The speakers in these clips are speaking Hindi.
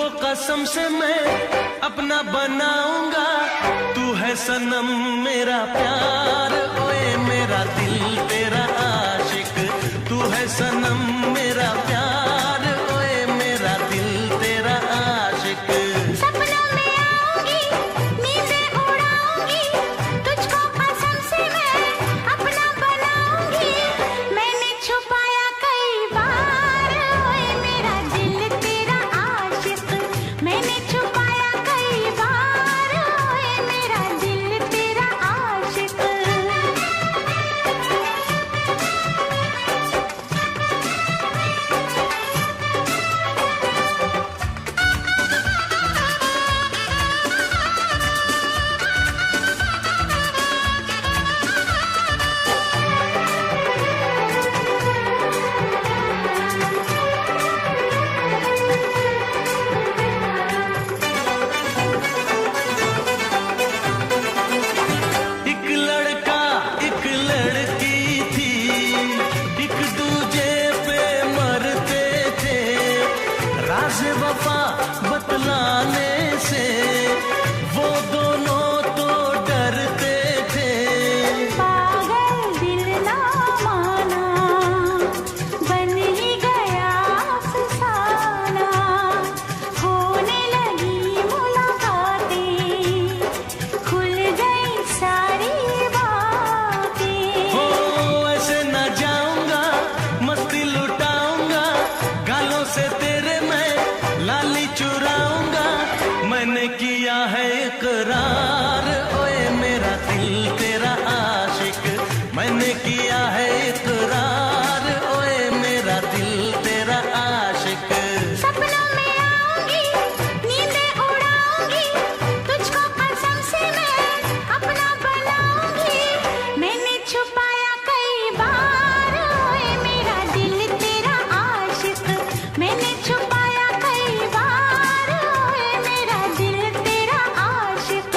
तुझको कसम से मैं अपना बनाऊंगा, तू है सनम मेरा प्यार, ओए मेरा दिल तेरा आशिक, तू है सनम मेरा प्यार, ओए मेरा दिल तेरा आशिक। सपनों में आऊंगी, नींदें उड़ाऊंगी, तुझको कसम से मैं अपना बनाऊंगी, मैंने छुपाया कई बार, ओए मेरा दिल तेरा आशिक, मैंने छुपाया कई बार, ओए मेरा दिल तेरा आशिक। एक लड़का एक लड़की थी, एक दूजे पे मरते थे, राज वफा बतलाने से वो दोनों तो डरते थे। पागल दिल ना माना, बन ही गया अफसाना, होने लगी मुलाकातें, खुल गई सारी बातें। हो ऐसे न जाऊंगा, मस्ती लुटाऊंगा, गालों से तेरे मैं लाली चुराऊंगा, मैंने किया है इकरार, ओए मेरा दिल तेरा आशिक, मैंने किया है इकरार, ओए मेरा दिल तेरा आशिक। सपनों में आऊंगी, नींदें उड़ाऊंगी, तुझको कसम से मैं अपना बनाऊंगी, मैंने छुपाया कई बार, ओए मेरा दिल तेरा आशिक, मैंने छुपाया कई बार, ओए मेरा दिल तेरा आशिक।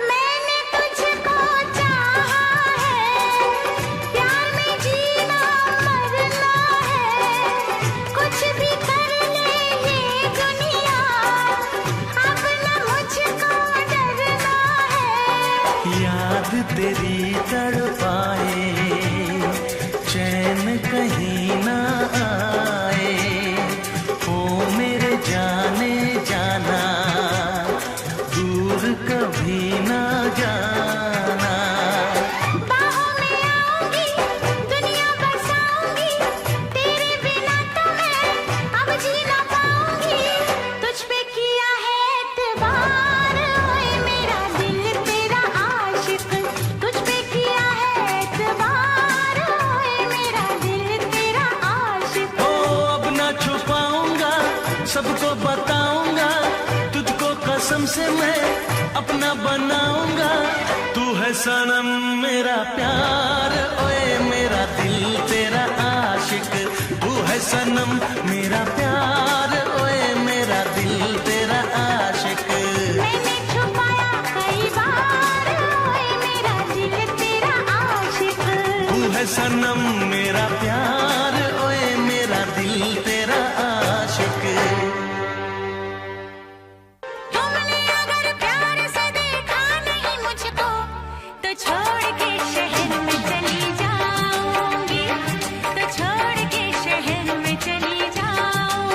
मैंने तुझको चाहा है, प्यार में जीना मरना है, कुछ भी कर ले ये दुनिया, अब न मुझको डरना है। याद तेरी तड़पाए, चैन कहीं ना आए, ओ मेरे जाने जाना, दूर कभी ना जाना। बाहों में आऊंगी, दुनिया बसाऊंगी, तेरे बिना तो मैं अब जी ना पाऊंगी, तुझ पे किया है एतबार, ओए मेरा दिल तेरा आशिक, तुझ पे किया है एतबार, ओए मेरा दिल तेरा आशिक। ओ अब ना छुपाऊंगा, सबको बताऊंगा, तुझको कसम से मैं अपना बनाऊंगा, तू है सनम मेरा प्यार, ओए मेरा दिल तेरा आशिक, तू है सनम मेरा प्यार, ओए मेरा दिल तेरा आशिक। मैंने छुपाया कई बार, ओए मेरा दिल तेरा आशिक। तू है सनम मेरा प्यार, ओए मेरा दिल तेरा आशिक। तुमने अगर प्यार से देखा नहीं मुझको, तो छोड़ के शहर में चली जाऊंगी, तो छोड़ के शहर में चली जाऊंगी।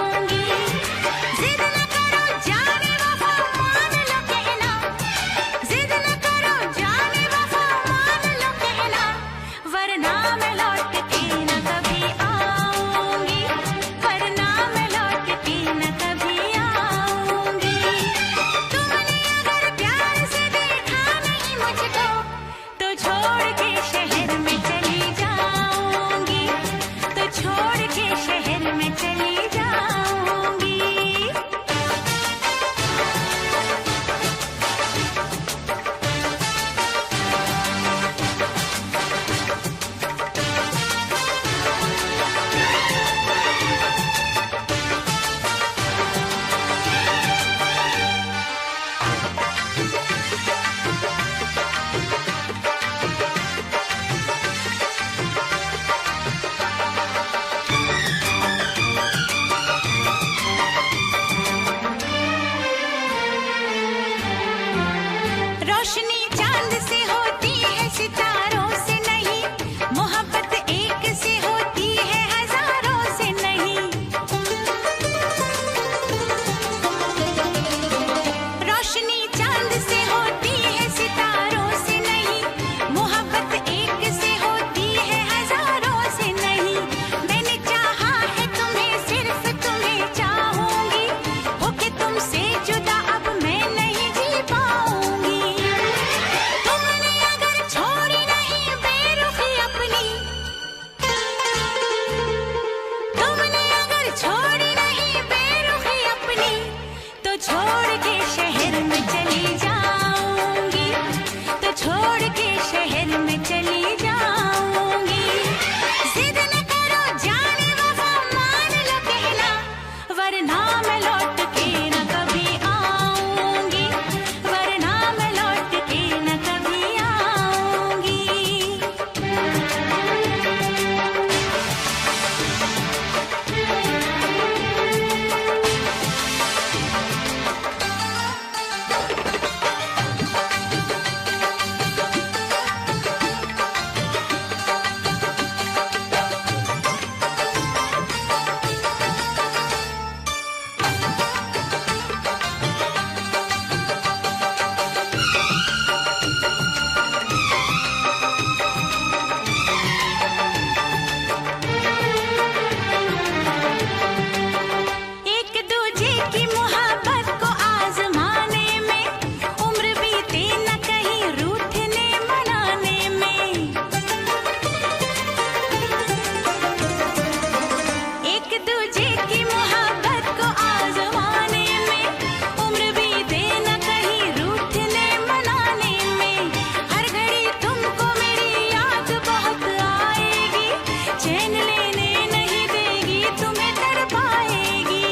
चैन लेने नहीं देगी, तुम्हें तड़पाएगी।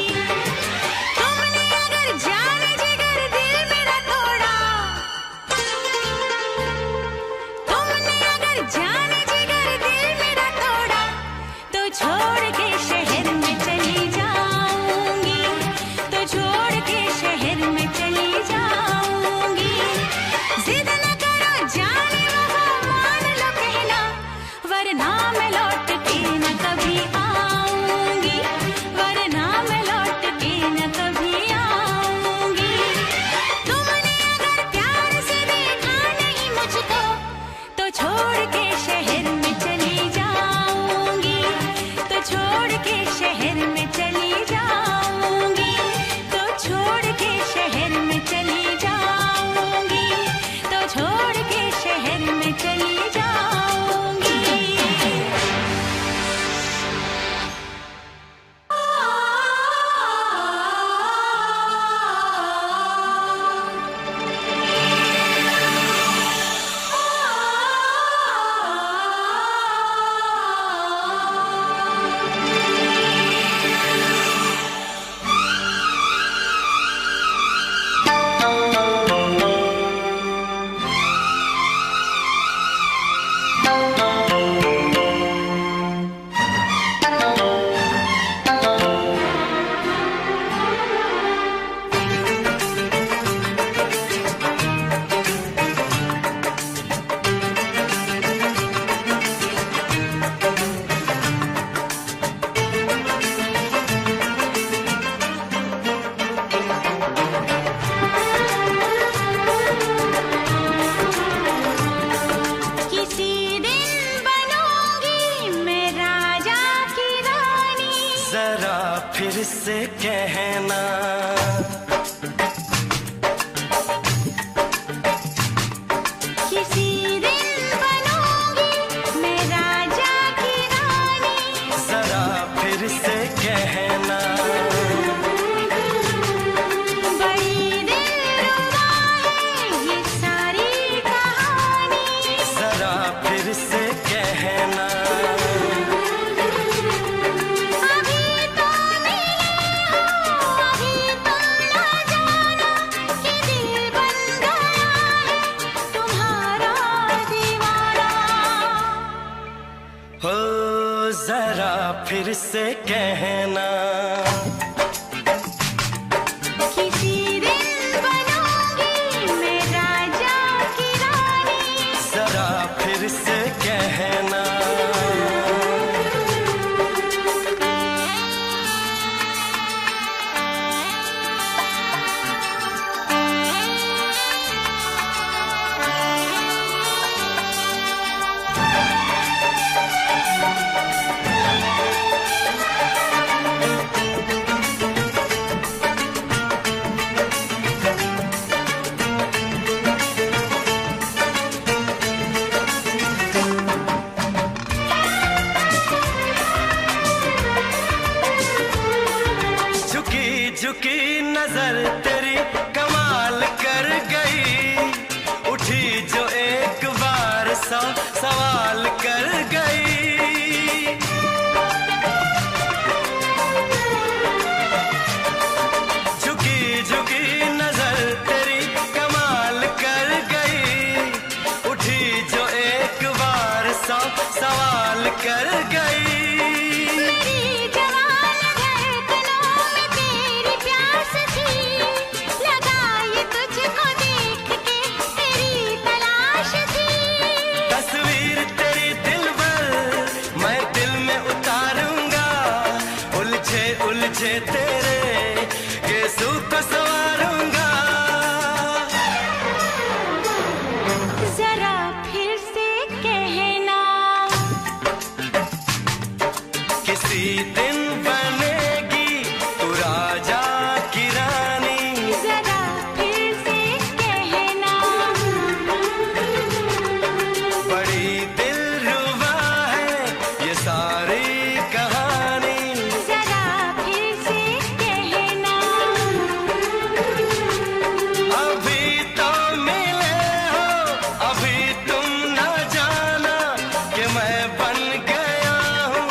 तुमने अगर जाने जिगर दिल मेरा तोड़ा, तुमने अगर जाने जिगर दिल मेरा तोड़ा, तो छोड़ के शहर में चली जाऊंगी, तो छोड़ के शहर में चली जाऊंगी। जिद न करो जाने वफा मान लो कहना, वरना मैं लौट के न कभी आऊंगी, वरना मैं लौट के न कभी आऊंगी। तुमने अगर प्यार से देखा नहीं मुझको, तो छोड़ के शहर में चली जाऊंगी, तो छोड़ के शहर में चली जाऊंगी, तो छोड़ के शहर में चली जाऊंगी, तो छोड़ के शहर में चली जाऊंगी। किसी दिन बनूंगी मैं राजा की रानी, जरा फिर से कहना, किसी दिन बनूंगी मैं राजा की रानी। जरा फिर से कहना, बड़ी दिलरुबा है ये सारी कहानी, जरा फिर से कहना। अभी तो मिले हो, अभी तुम न जाना कि दिल बन गया है तुम्हारा दीवाना। हो जरा फिर से कहना, किसी दिन बनूंगी मैं राजा की रानी, जरा फिर से कहना। झुकी झुकी नजर तेरी कमाल कर गई, उठी जो एक बार 100 सवाल कर गई। झुकी झुकी नजर तेरी कमाल कर गई, उठी जो एक बार 100 सवाल कर गई। मेरी जवान धड़कनों में तेरी प्यास थी, लगाई तुझको देख के तेरी तलाश थी। तस्वीर तेरी दिल भर मैं दिल में उतारूंगा, उलझे उलझे तेरे गेसू को संवारूंगा। जरा फिर से कहना, किसी दिन बनेगी तू राजा की रानी, जरा फिर से कहना, बड़ी दिलरुबा है ये सारी कहानी। जरा फिर से कहना, अभी तो मिले हो, अभी तुम न जाना कि मैं बन गया हूँ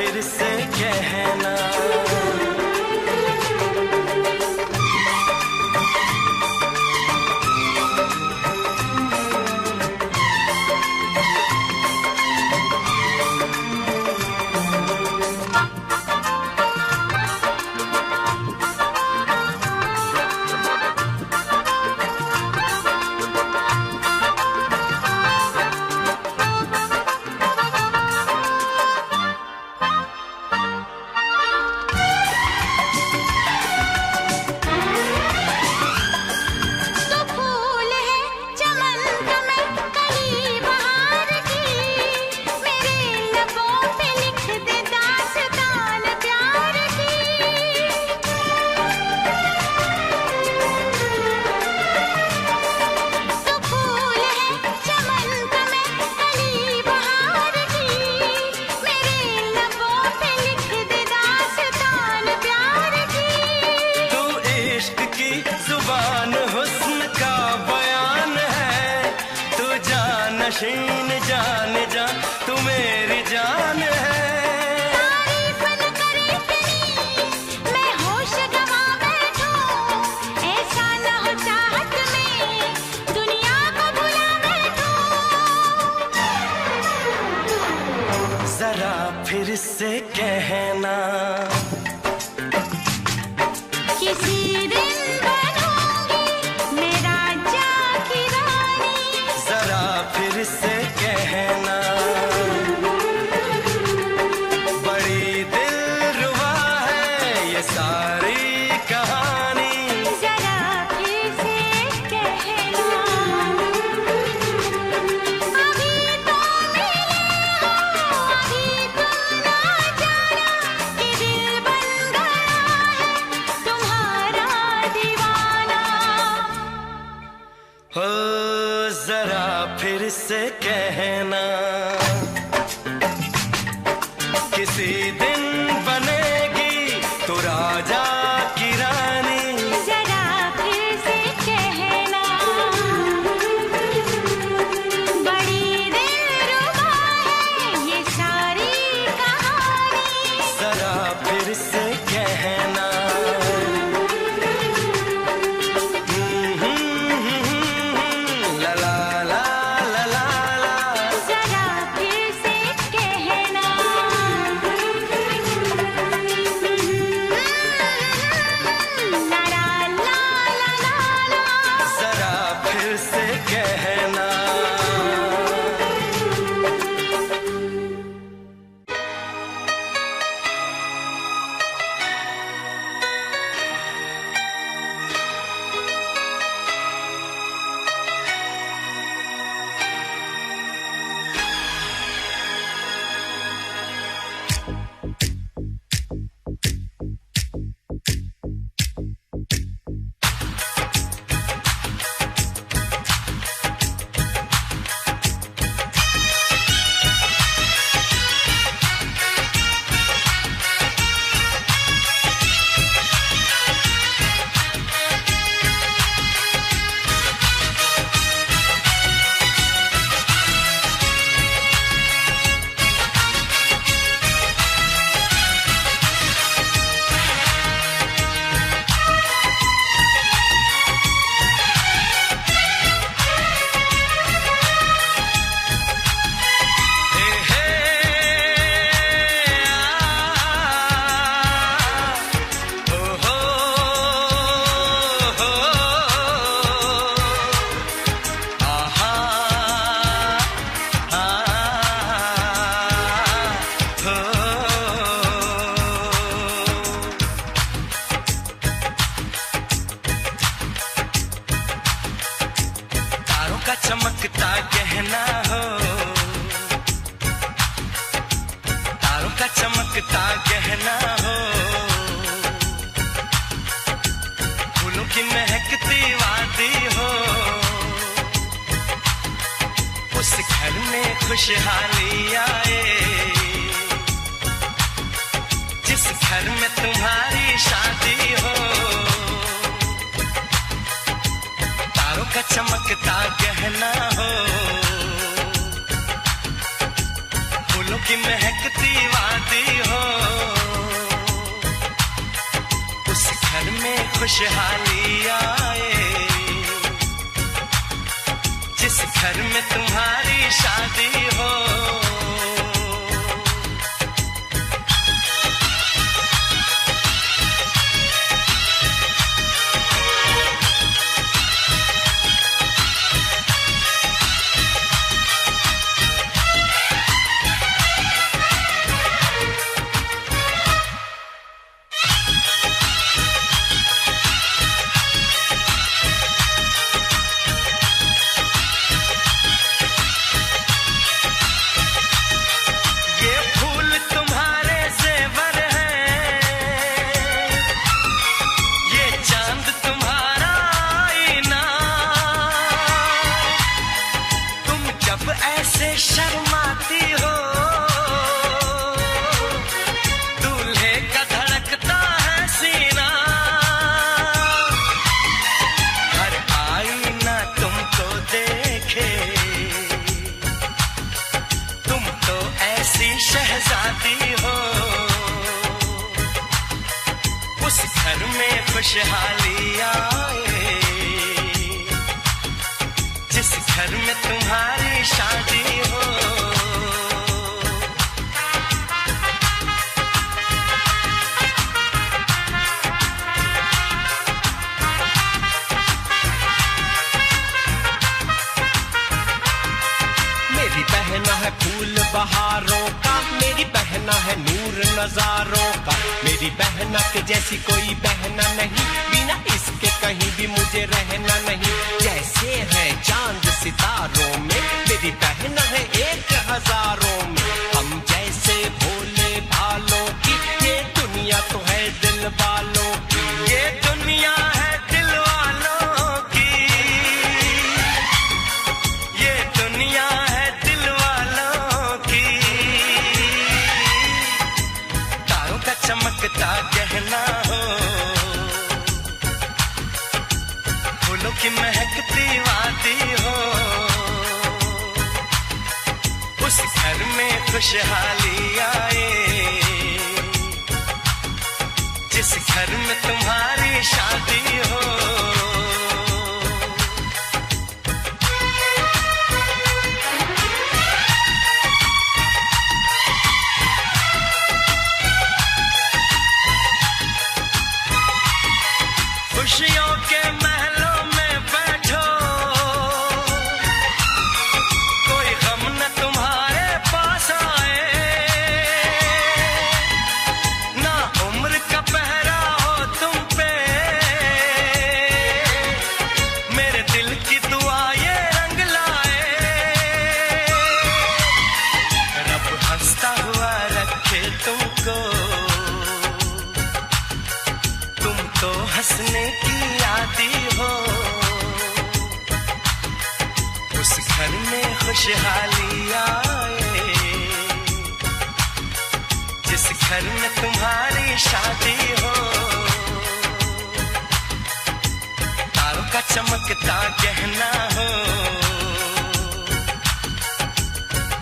फिर से कहना। जान जा तू मेरी जान है। तारीफ न करे तेरी मैं होश गवा बैठूं, ऐसा न हो चाहत में दुनिया को भुला बैठूं। जरा फिर से कहना किसी दिन बनूंगी मैं राजा की रानी। जरा फिर से कहना बड़ी दिलरुबा है ये सारी कहानी। जरा फिर से कहना अभी तो मिले हो, अभी तुम ना जाना कि दिल बन गया है तुम्हारा दीवाना। हो जरा फिर से कहना किसी दिन बनेगी तू राजा की रानी। जरा फिर से कहना बड़ी दिलरुबा है ये सारी कहानी। जरा फिर से कहना ला ला ला ला ला ला। जरा फिर से कहना ला ला ला ला ला। जरा फिर से कहना चमकता गहना हो, तारों का चमकता गहना हो, फूलों की महकती वादी हो। उस घर में खुशहाली आए जिस घर में तुम्हारी शादी हो। तारों का चमकता गहना हो, फूलों की महकती वादी हो, उस घर में खुशहाली आए, जिस घर में तुम्हारी शादी हो। शहजादी हो, उस घर में खुशहाली आए, जिस घर में तुम्हारी शादी हो। मेरी बहना है फूल बहारों का, मेरी बहना है नूर नजारों का, मेरी बहना के जैसी कोई बहना नहीं, बिना इसके कहीं भी मुझे रहना नहीं। जैसे है चांद सितारों में, मेरी बहना है 1000 में, हम जैसे भोले भालों की, ये दुनिया तो है दिल वालों की, ये दुनिया है दिल वालों की, ये दुनिया है दिल वालों की। तारों का चमकता गहना हो, फूलों की महकती वादी हो, उस घर में खुशहाली आए, जिस घर में तुम्हारी शादी हो। खुशियों के महलों में बैठो, कोई गम न तुम्हारे पास आए, ना उम्र का पहरा हो तुम पे, मेरे दिल की दुआ ये रंग लाए, रब हंसता हुआ रखे तुमको, तुम तो हंसने की आदी हो, उस घर में खुशहाली आए, जिस घर में तुम्हारी शादी हो। तारों का चमकता गहना हो,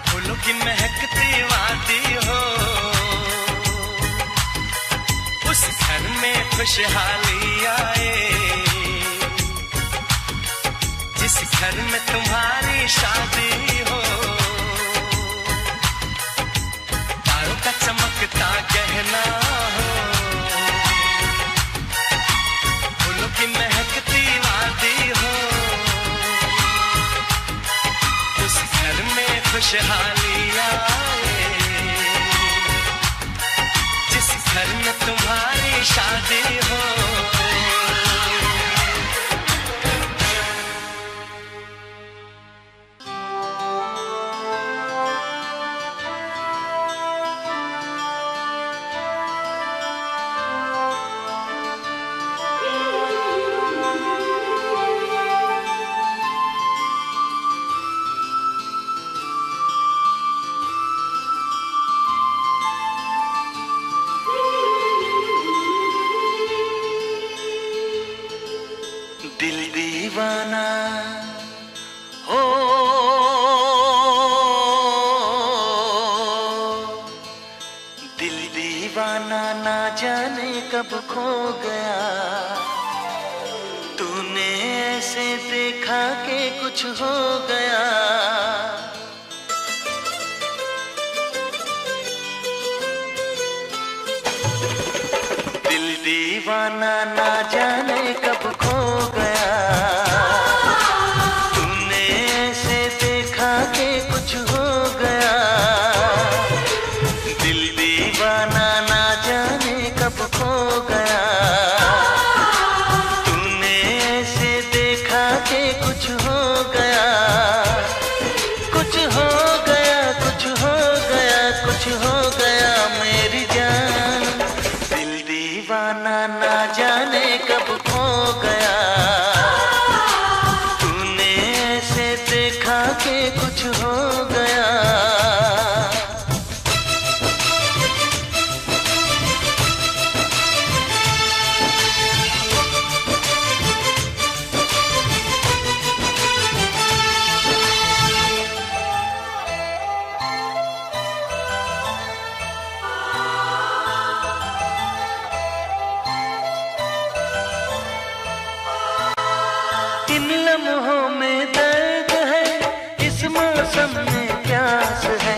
फूलों की महकती वादी हो, उस घर में खुशहाली आए, जिस घर में तुम्हारी शादी हो। तारों का चमकता गहना हो, फूलों की महकती वादी हो, उस घर में खुशहाली आए, जिस घर में तुम्हारी शादी हो। दीवाना ना जाने कब खो गया, तूने ऐसे देखा कि कुछ हो गया। दिल दीवाना ना जाने कब खो गया, तूने ऐसे देखा कि कुछ हो गया। दिल दीवाना ना जाने कब खो गया, तूने ऐसे देखा कि कुछ हो गया। कुछ हो गया, कुछ हो गया, कुछ हो गया मेरी जान। दिल दीवाना ना जाने कब खो गया, तूने ऐसे देखा कि कुछ हो गया। इन लम्हों में दर्द है, इस मौसम में प्यास है।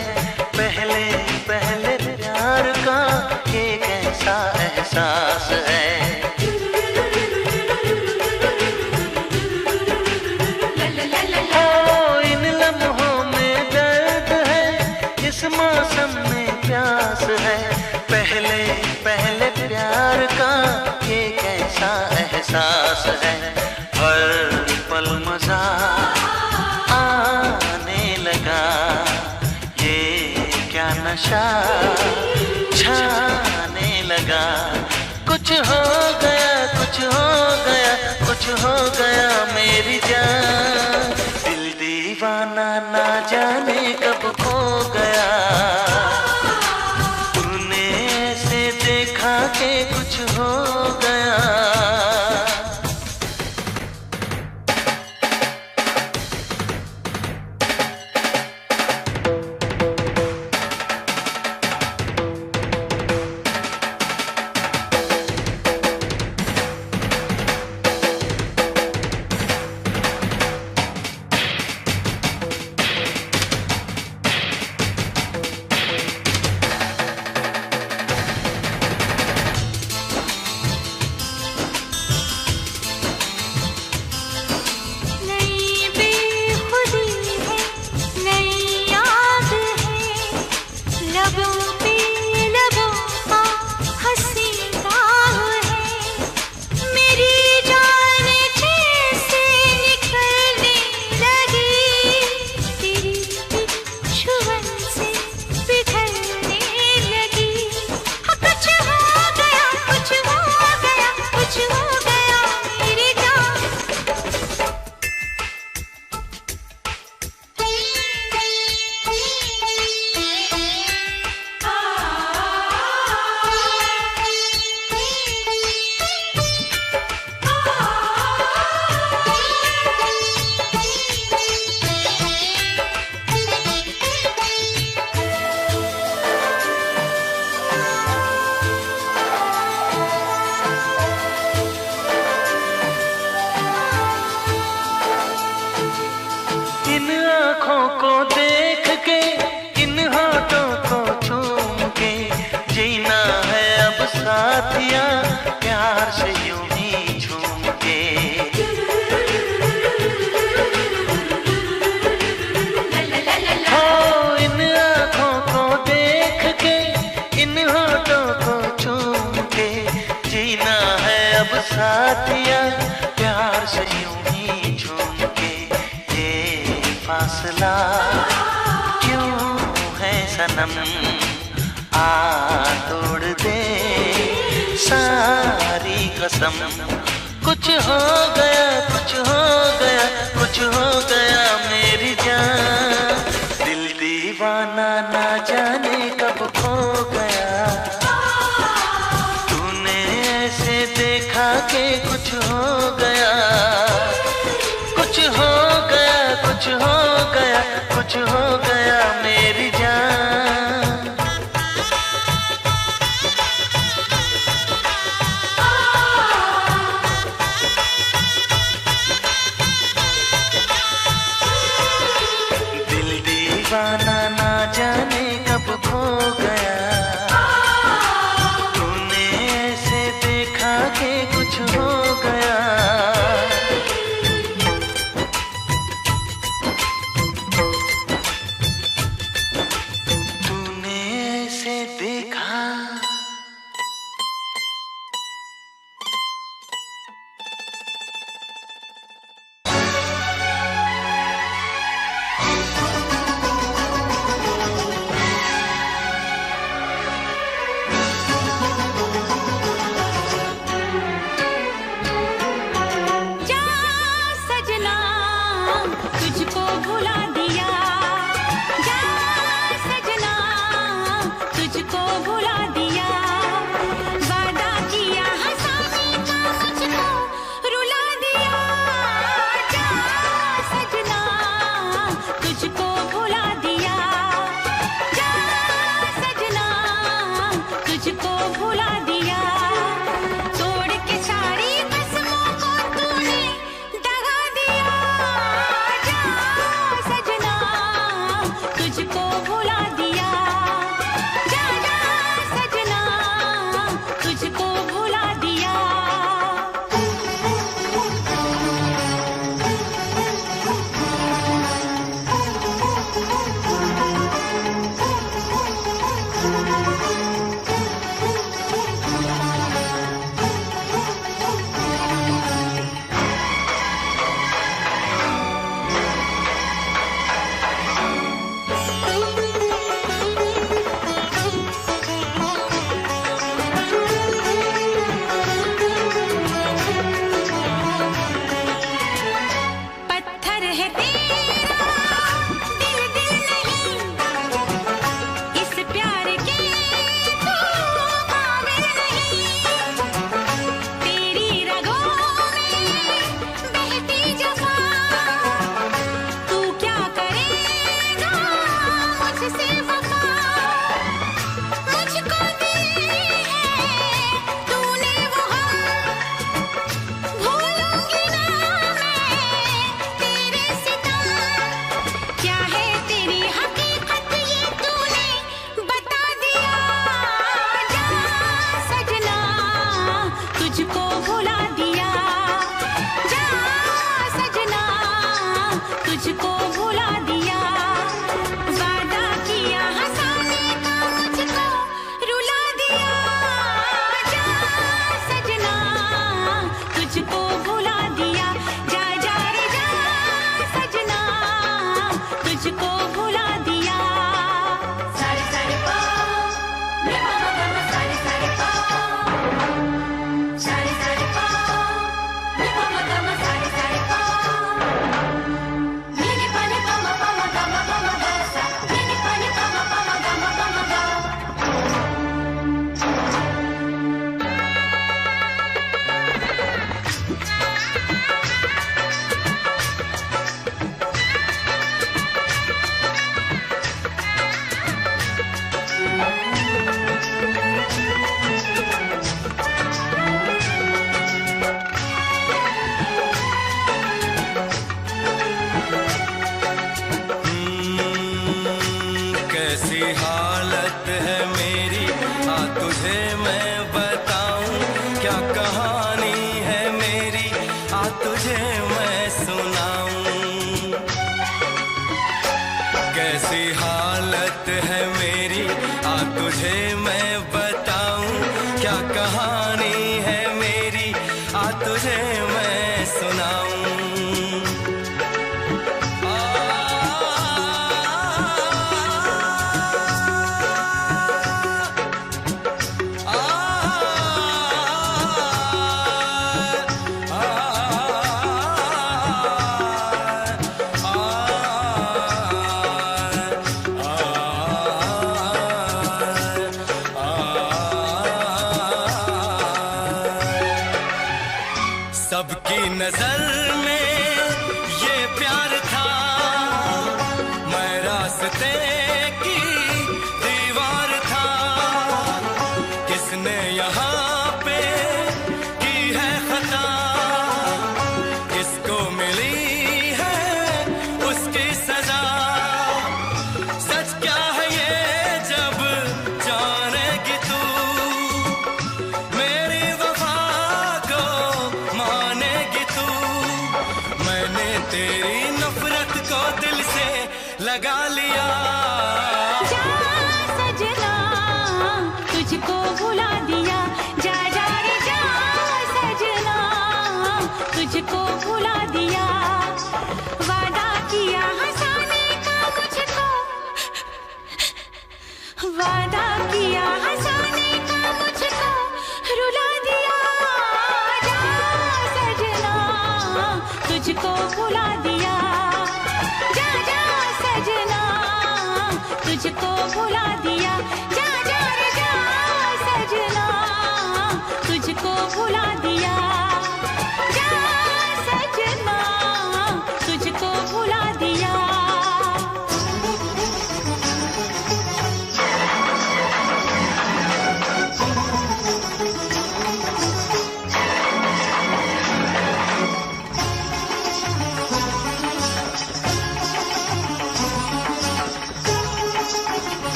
पहले पहले प्यार का ये कैसा एहसास है। ओ इन लम्हों में दर्द है, इस मौसम में प्यास है। पहले पहले प्यार का ये कैसा एहसास है। हर पल मजा आने लगा, ये क्या नशा छाने लगा। कुछ हो गया, कुछ हो गया, कुछ हो गया मेरी जान। दिल दीवाना ना जाने कब खो गया, तूने ऐसे देखा कि कुछ हो गया। आँखों को देख के, इन होठों को चूम के, जीना है अब साथिया प्यार से यूं ही झूम के। हो इन आँखों को देख के, इन होठों को चूम के, जीना है अब साथिया प्यार से यूं ही झूम के। फासला क्यों है सनम, आ तोड़ दे सारी कसम। कुछ हो गया, कुछ हो गया, कुछ हो गया मेरी जान। दिल दीवाना ना जाने कब खो गया, तूने ऐसे देखा कि कुछ हो गया। कुछ हो गया, कुछ हो गया, कुछ हो गया मेरी जान।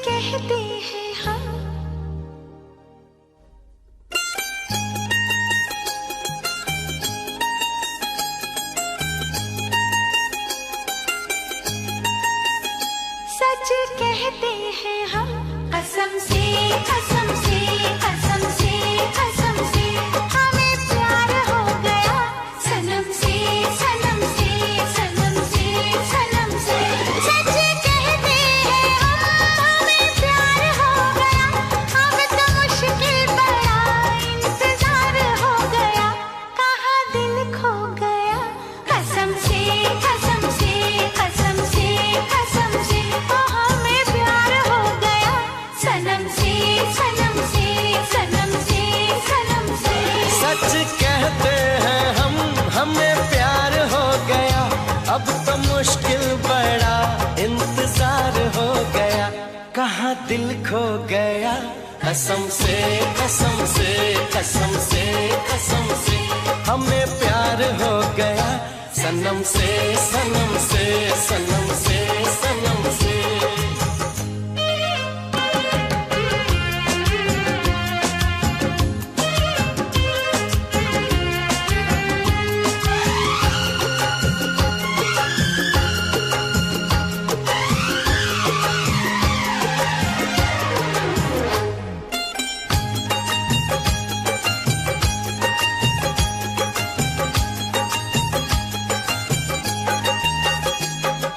कहते हैं हम। सच कहते हैं हम, कसम से कसम से कसम से कसम से हमें प्यार हो गया सनम से सनम से सनम से सनम से। सच कहते हैं हम, हमें प्यार हो गया, अब तो मुश्किल बड़ा इंतजार हो गया, कहाँ दिल खो गया कसम से कसम से कसम से कसम से ओ हमें प्यार हो गया सनम से सनम से सनम से सनम से। सच कहते हैं हम, हमें प्यार हो गया, अब तो मुश्किल बड़ा इंतजार हो गया, कहाँ दिल खो गया कसम से कसम से कसम से कसम से हमें प्यार हो गया सनम से सनम से सनम से सनम से।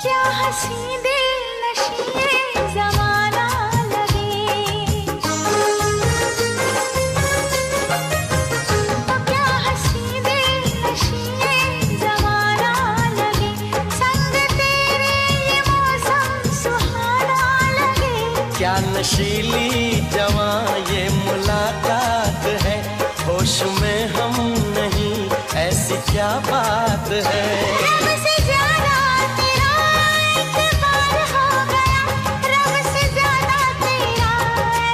क्या हंसी दिल नशीए ज़माना लगे, क्या हंसी दिल नशीए ज़माना लगे, संग तेरे ये मौसम सुहाना लगे। क्या नशीली जवां ये मुलाकात है, होश में हम नहीं ऐसी क्या बात है। रब से ज्यादा तेरा एतबार हो गया, रब से ज्यादा तेरा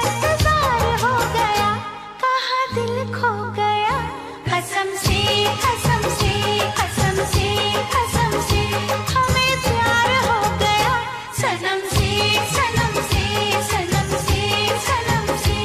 एतबार हो गया, कहाँ दिल खो गया कसम से कसम से कसम से कसम से हमें प्यार हो गया सनम से सनम से सनम से सनम से।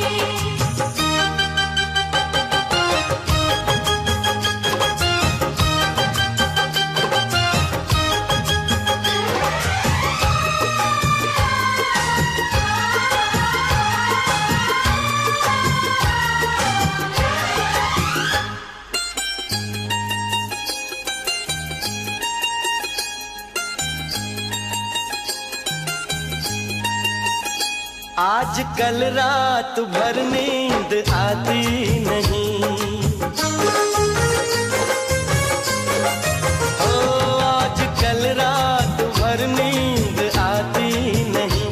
आज कल रात भर नींद आती नहीं, ओ आज कल रात भर नींद आती नहीं,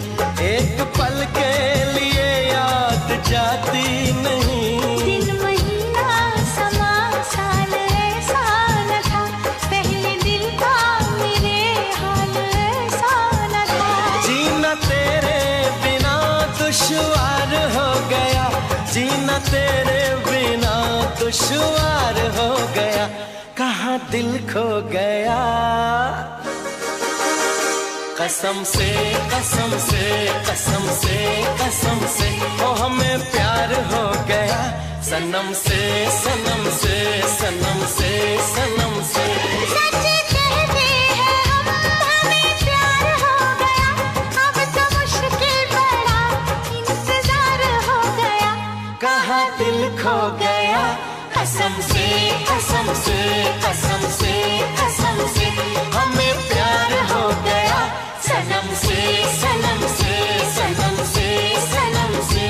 एक पल के लिए याद जाती नहीं। दिन महीना समा साल ऐसा न था, पहले दिल का मेरे हाल ऐसा न था। जीना तेरे बिना दुश्वार हो गया, जीना तेरे बिना दुश्वार हो गया, कहाँ दिल खो गया कसम से कसम से कसम से कसम से ओ हमें प्यार हो गया सनम से सनम से सनम से सनम से। सच कहते हैं हम, हमें प्यार हो गया, अब तो मुश्किल बड़ा इंतजार हो गया, कहाँ दिल खो गया कसम से कसम से कसम से कसम से हमें प्यार हो गया सनम से सनम से सनम से सनम से।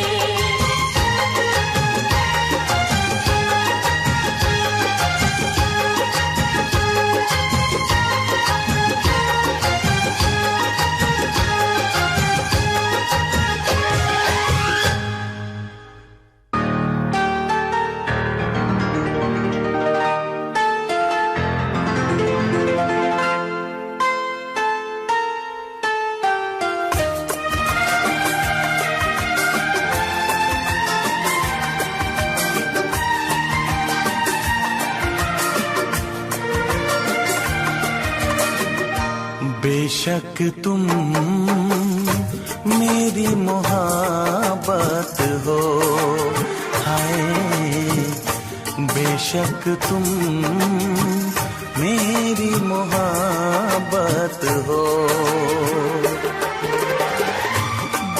बेशक तुम मेरी मेरी मोहब्बत हो। हाय बेशक तुम मेरी मोहब्बत हो।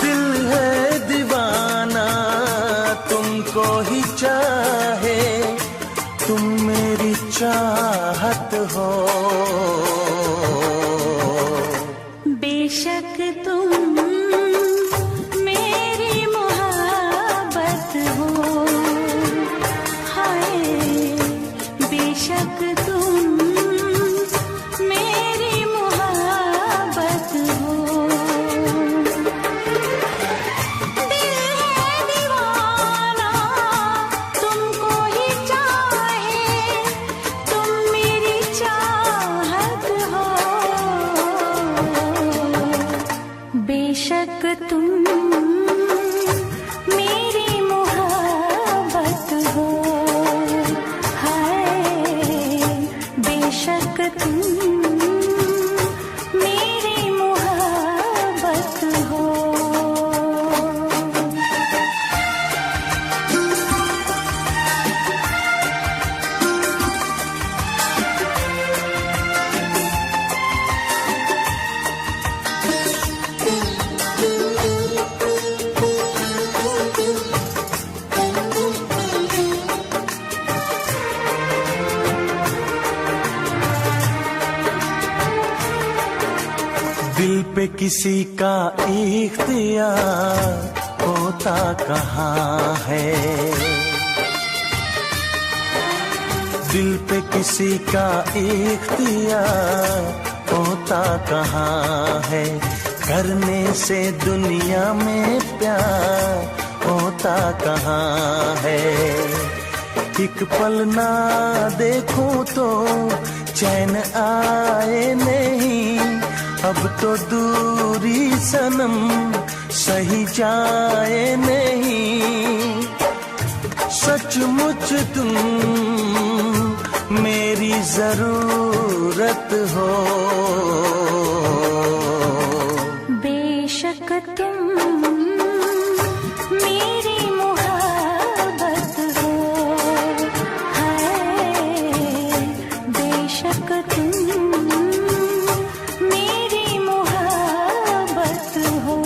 दिल है दीवाना तुमको ही चाहे, तुम मेरी चाहत हो। बेशक तुम मेरी मोहब्बत हो। हाय बेशक तुम मेरी मोहब्बत हो। दिल है दीवाना तुमको ही चाहे, तुम मेरी चाहत हो। बेशक तुम मेरी मोहब्बत हो। हाय बेशक तुम मेरी मोहब्बत हो। दिल पे किसी का इख्तियार होता कहाँ है, दिल पे किसी का इख्तियार होता कहाँ है। करने से दुनिया में प्यार होता कहाँ है। एक पल ना देखूं तो चैन आए नहीं, अब तो दूरी सनम सही जाए नहीं। सचमुच तुम मेरी जरूरत हो। बेशक तुम मेरी मोहब्बत हो। हाय बेशक तुम मेरी मोहब्बत हो।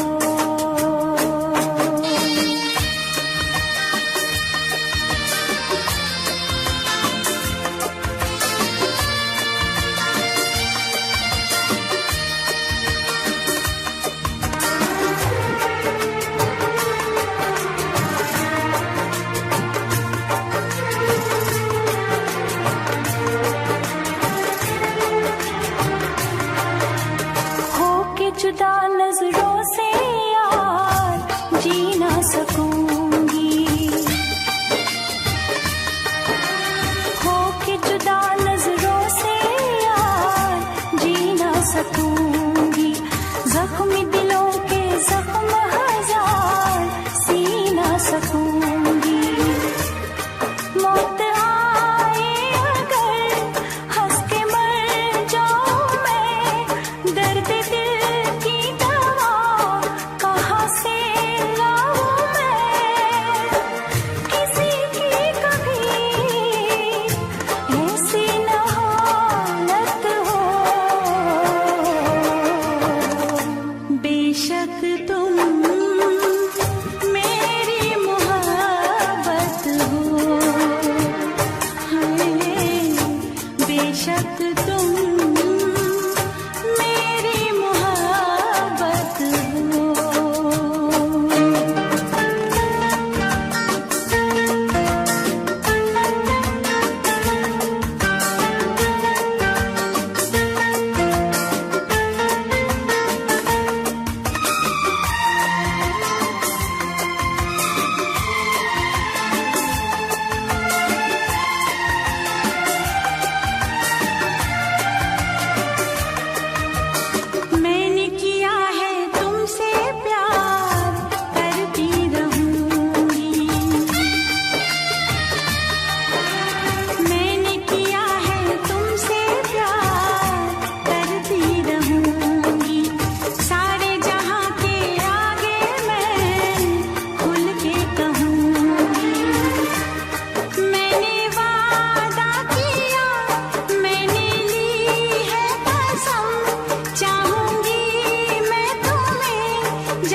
जुदा नजरों से यार जी ना सकूंगी, हो के जुदा नजरों से यार जी ना सकूंगी। जख्मी दिलों के जख्म हजार सी ना सकूंगी। मौत आए अगर हंस के मर जाऊं मैं, दर्द दिल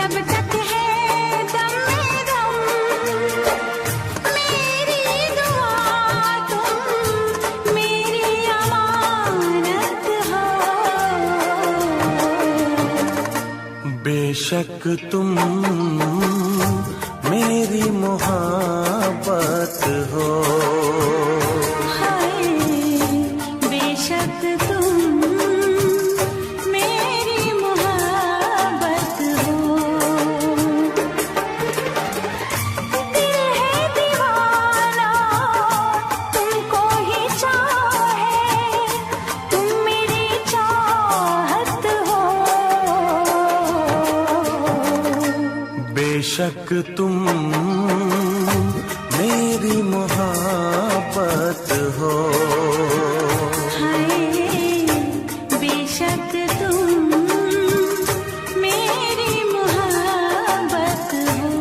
जब तक है दम में दम, मेरी दुआ तुम मेरी अमानत हो। बेशक तुम मेरी मोहब्बत हो, हाय बेशक तुम मेरी मोहब्बत हो। दिल है दीवाना तुमको ही चाहे, तुम मेरी चाहत हो। बेशक तुम मेरी मोहब्बत हो, हाय बेशक तुम मेरी मोहब्बत हो।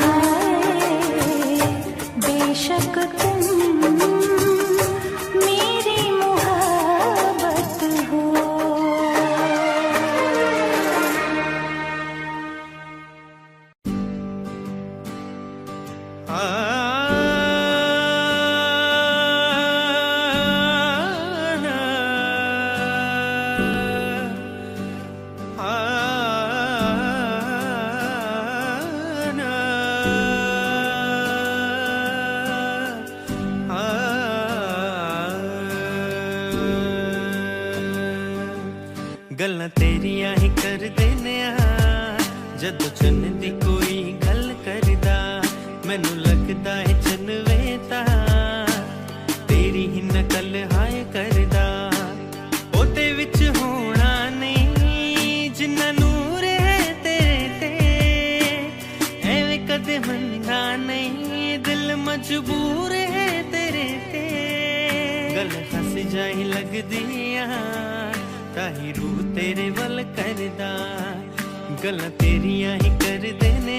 हाय बेशक तुम मेरी मोहब्बत हो। गल्लां तेरियां ही कर देने जदों चन्न दी कोई गल करदा, मैनू लगदा है चनवे तां तेरी ही नकल हाय करदा। ओते विच होना नहीं जिन्ना नूर है तेरे ते, एवें कदे मंदा नहीं दिल मजबूर है तेरे ते। गल हस जाई लगदियां ताही रूह तेरे वल करदा, गल्लां तेरियां ही कर देने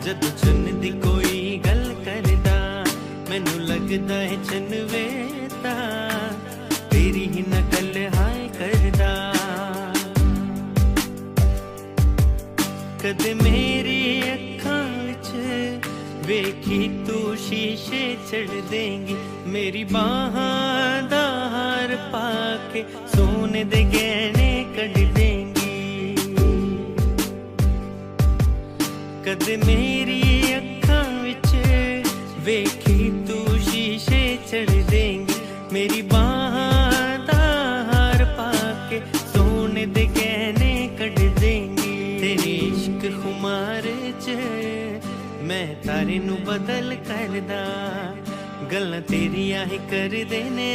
जदों चन्न दी कोई गल करदा, मैनू लगदा है चनवे तां तेरी ही नकल हाय करदा। कदे मेरी अखां विच वेखी तू शीशे चढ़ देंगी, मेरी बाहां दा हार पाके सोने दे गहने कढ़ देंगी। कदे मेरी अखां विच वेखी तू शीशे चढ़ देंगी, मेरी बाहां दा हार पाके सोने दे गहने कढ़ देंगी। तेरे इश्क खुमार च मैं तारे नू बदल करदा, गल्लां तेरियां ही कर देने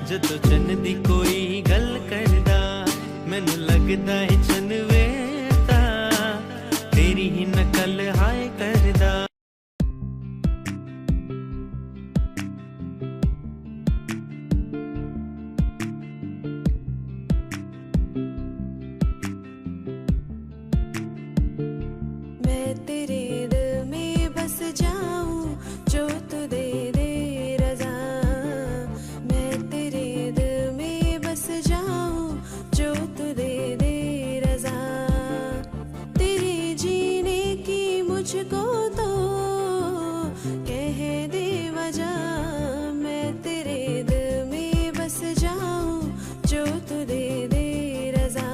जदों चन्न दी कोई गल करदा, मैनू लगदा है चनवे तां तेरी ही नकल हाय करदा। मैं तेरे दिल में बस जाऊं जो तू दे दे रज़ा, मैं तेरे दिल में बस जाऊं जो तू दे दे रज़ा। तेरे जीने की मुझको तो कह दे वजह, मैं तेरे दिल में बस जाऊं जो तू दे दे रज़ा।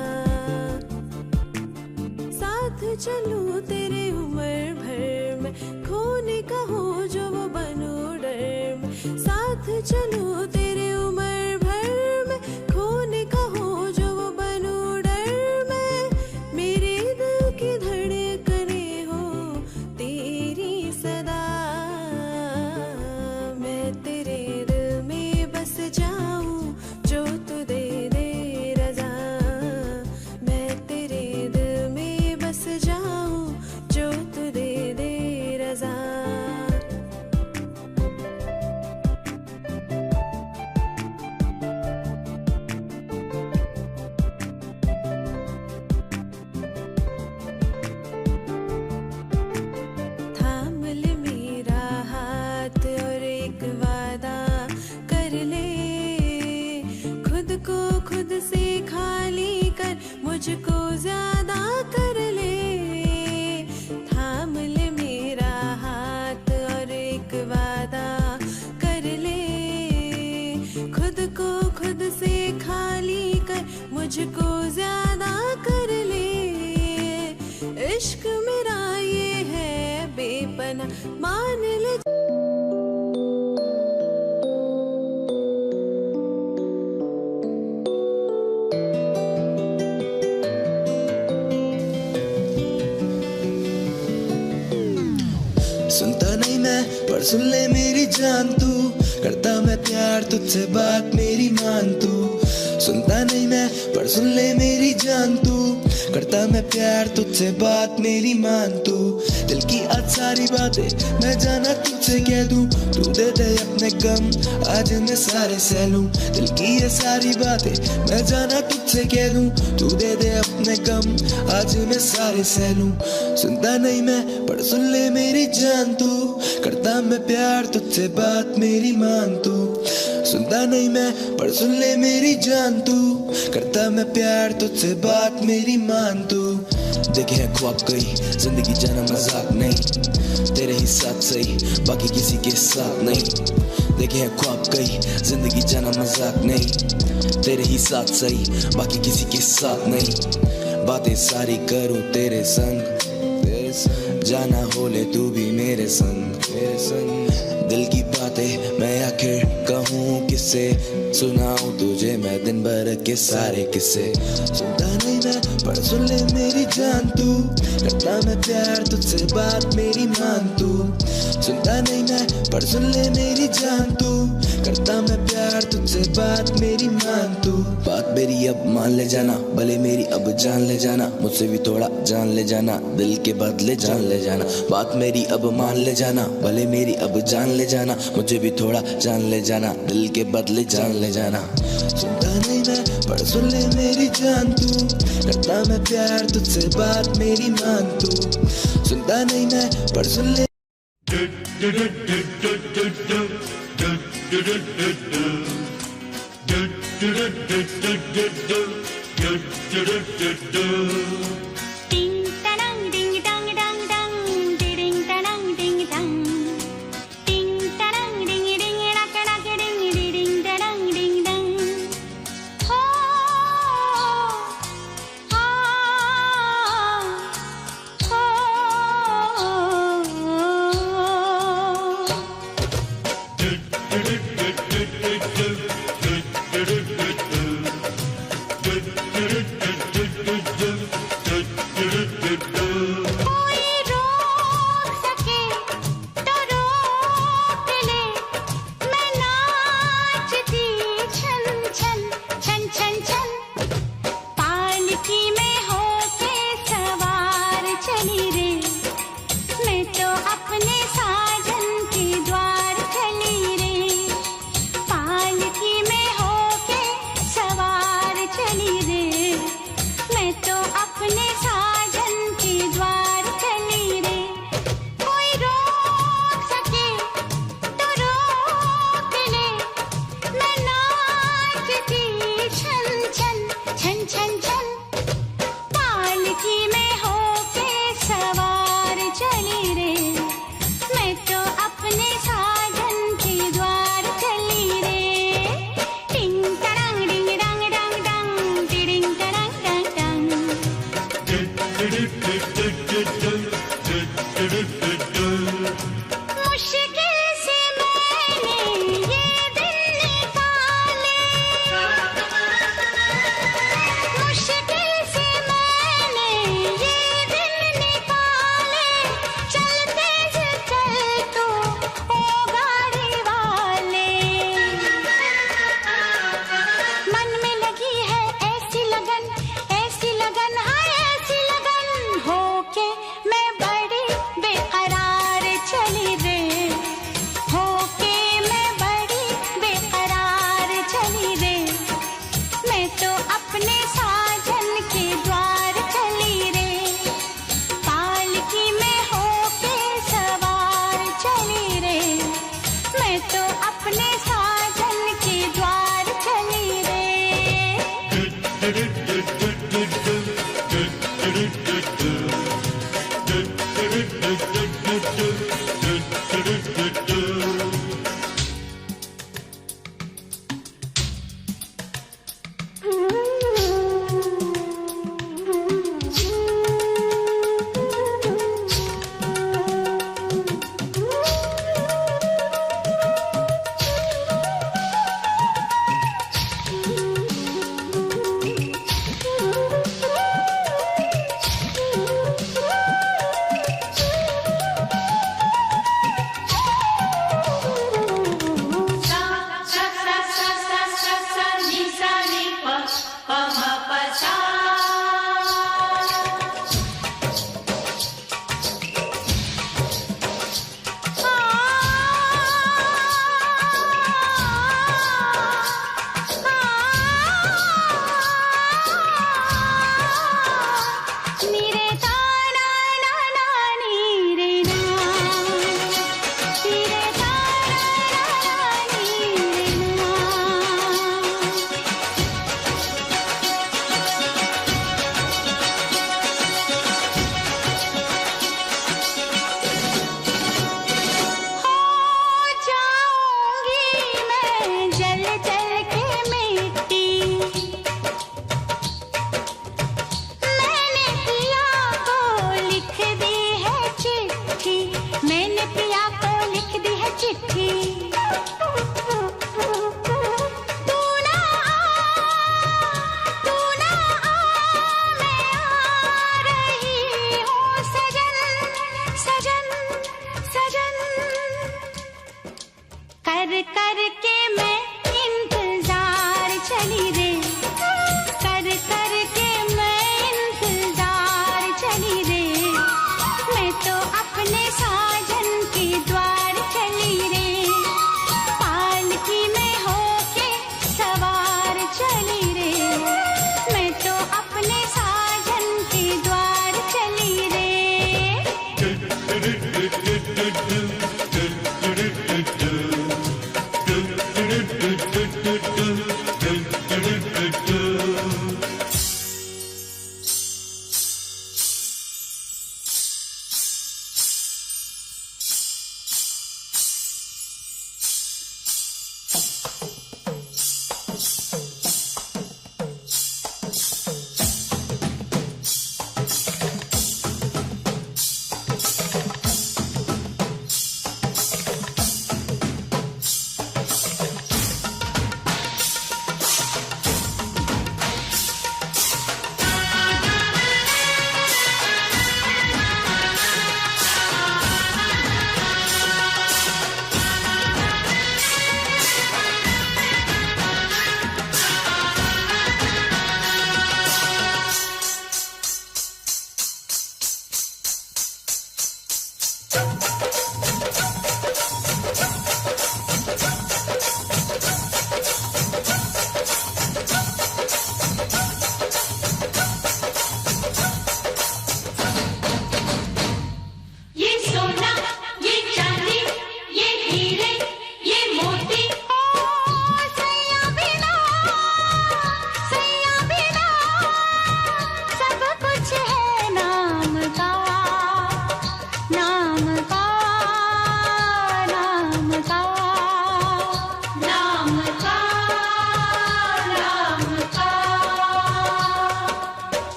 साथ चलूं तेरे उम्र भर में, खोने का हो जो वो बनूं डर में। साथ चलूं तेरे उम्र भर में, खोने का हो जो वो बनूं डर में। मेरे दिल की धड़कने हो तेरी सदा, मैं तेरे दिल में बस जाऊं जो तू दे दे रज़ा, मैं तेरे दिल में बस जाऊं जो तू दे दे रज़ा। मुझको ज्यादा कर ले, थाम ले मेरा हाथ और एक वादा कर ले, खुद को खुद से खाली कर मुझको ज्यादा कर ले, इश्क मेरा ये है बेपना मान ले। सुनता नहीं मैं पर सुन ले मेरी जान तू, करता मैं प्यार तुझसे बात मेरी मान तू। सुनता नहीं मैं पर सुन ले मेरी जान तू, करता मैं प्यार तुझसे बात मेरी मान तू। दिल की आज सारी बातें मैं जाना तुझसे कह दूं, तू दे दे अपने गम आज मैं सारे सह लूं। दिल की ये सारी बातें मैं जाना तुझसे कह दूं, तू दे दे अपने गम आज मैं सारे सह लूं। सुनता नहीं मैं पर सुन ले मेरी जान तू, करता मैं प्यार तुझसे बात मेरी मान तू। सुनता नहीं मैं पर सुन ले मेरी जान तू, करता मैं प्यार तुझसे बात मेरी मान तू। देखे हैं ख्वाब कई जिंदगी जाना मजाक नहीं, तेरे ही साथ सही बाकी किसी के साथ नहीं। देखे हैं ख्वाब कई जिंदगी जाना मजाक नहीं, तेरे ही साथ सही बाकी किसी के साथ नहीं। बातें सारी करूं तेरे संग, जाना हो ले तू भी मेरे संग, मेरे संग। दिल की बातें मैं आखिर कहूँ किससे, सुनाऊं तुझे मैं दिन भर के सारे किस्से। सुनता नहीं मैं पर सुन ले मेरी जान तू, करता मैं प्यार तुझसे बात मेरी मान तू। सुनता नहीं मैं पर सुन ले मेरी जान तू, करता मैं प्यार तुझसे बात मेरी मान तू। बात मेरी अब मान ले जाना, भले मेरी अब जान ले जाना, मुझसे भी थोड़ा जान ले जाना, दिल के बदले जान ले जाना। बात मेरी अब मान ले जाना, भले मेरी अब जान ले जाना, मुझे भी थोड़ा जान ले जाना, दिल के बदले जान ले जाना। सुनता नहीं मैं पर सुन ले मेरी जान तू, करता मैं प्यार तुझसे बात मेरी मान तू। सुनता नहीं मैं पर सुन ले। Ding dang ding dang dang dang, ding dang ding dang, ding dang ding ding rak rak ding ding dang ding dang. Ho ha ho. कोई रोक सके तो रोक ले, मैं नाचती छन छन छन छन छन, पालकी में होके सवार चली रे, मैं तो अपने साजन के द्वार चली रे। पालकी में होके सवार चली रे, मैं तो अपने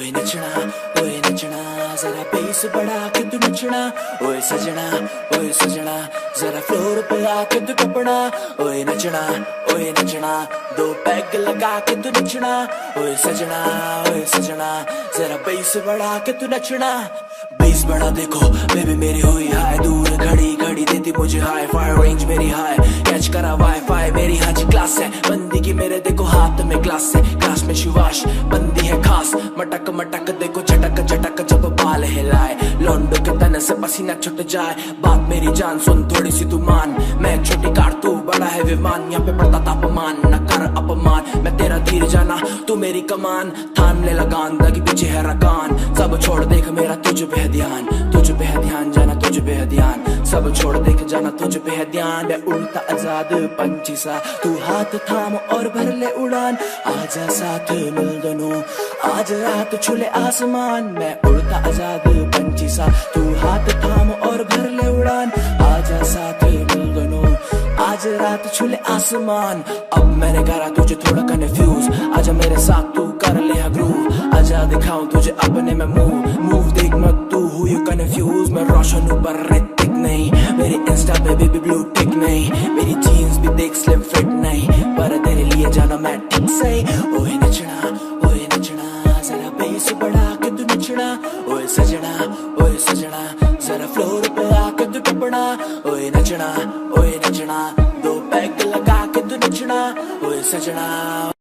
ओए नचना जरा बेस बढ़ा के तू नचना, ओए सजना जरा फ्लोर पे आके तू टपना, ओए नचना दो पैग लगा के तू नचना, ओए सजना जरा बेस बढ़ा के तू नचना। बेस बढ़ा देखो बेबी मेरी हुई हाय, दूर घड़ी देती मुझे हाई, फायर रेंज मेरी हाई, कैच करा वाईफाई मेरी हाँ जी क्लास है, बंदी की मेरे देखो हाथ में ग्लास है, क्लास में शिवाश बंदी है खास, मटक देखो झटक जब बाल हिलाए, लौंडो के तन से पसीना छूट जाए, बात मेरी जान सुन थोड़ी सी तू मान, मैं छोटी कार तू बड़ा है विमान, यहाँ पे पड़ता तापमान न कर अपमान, मैं तेरा तीर जाना तू मेरी कमान, थाम ले लगान दागी पीछे है रकान, सब छोड़ देख मेरा तुझ पे है ध्यान जाना तुझ पे है ध्यान, सब छोड़ देख जाना तुझ पे है ध्यान, मैं उड़ता आजाद पंछी सा तू हाथ थाम और भर ले उड़ान, आजा साथ मिल दोनों आज रात छुले आसमान, मैं उड़ता आजाद पंछी सा तू हाथ थाम और भर ले उड़ान, आजा साथ मिल दोनों आज रात छुले आसमान। अब मैंने करा तुझे थोड़ा कन्फ्यूज, आजा मेरे साथ तू कर ले ग्रूव, आजा दिखाऊं तुझे अपने में मूव देख मत तू हुई कन्फ्यूज, मैं रोशन ऊपर ऋतिक नहीं, मेरी इंस्टा पे बेबी ब्लू टिक नहीं, मेरी जीन्स भी देख स्लिम फिट नहीं, पर तेरे लिए जाना मैं ठीक सही, ओए नचना जरा बेस बढ़ा के तू नचना, ओए सजना जरा फ्लोर पे आके तू टपना, ओए नचना दो पैग लगा के तू नचना, ओए सजना।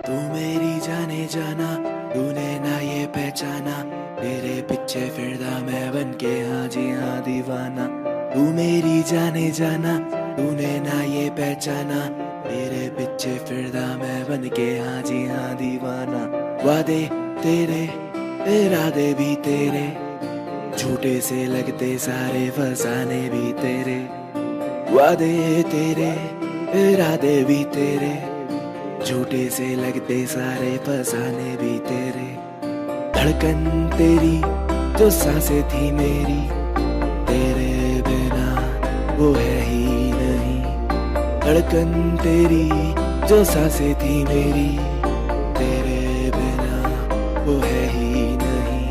तू मेरी जाने जाना तूने ना ये पहचाना, तेरे पीछे फिरदा मैं बन के हाँ जी हाँ दीवाना, तू मेरी जाने जाना तूने ना ये पहचाना, तेरे पीछे फिरदा मैं बन के हाँ जी हाँ दीवाना, वादे तेरे इरादे भी तेरे, झूठे से लगते सारे फसाने भी तेरे, वादे तेरे इरादे भी तेरे, झूठे से लगते सारे फसाने भी तेरे, धड़कन तेरी जो सांसें थी मेरी, तेरे बिना वो है ही नहीं, धड़कन तेरी जो सांसें थी मेरी, तेरे बिना वो है ही नहीं,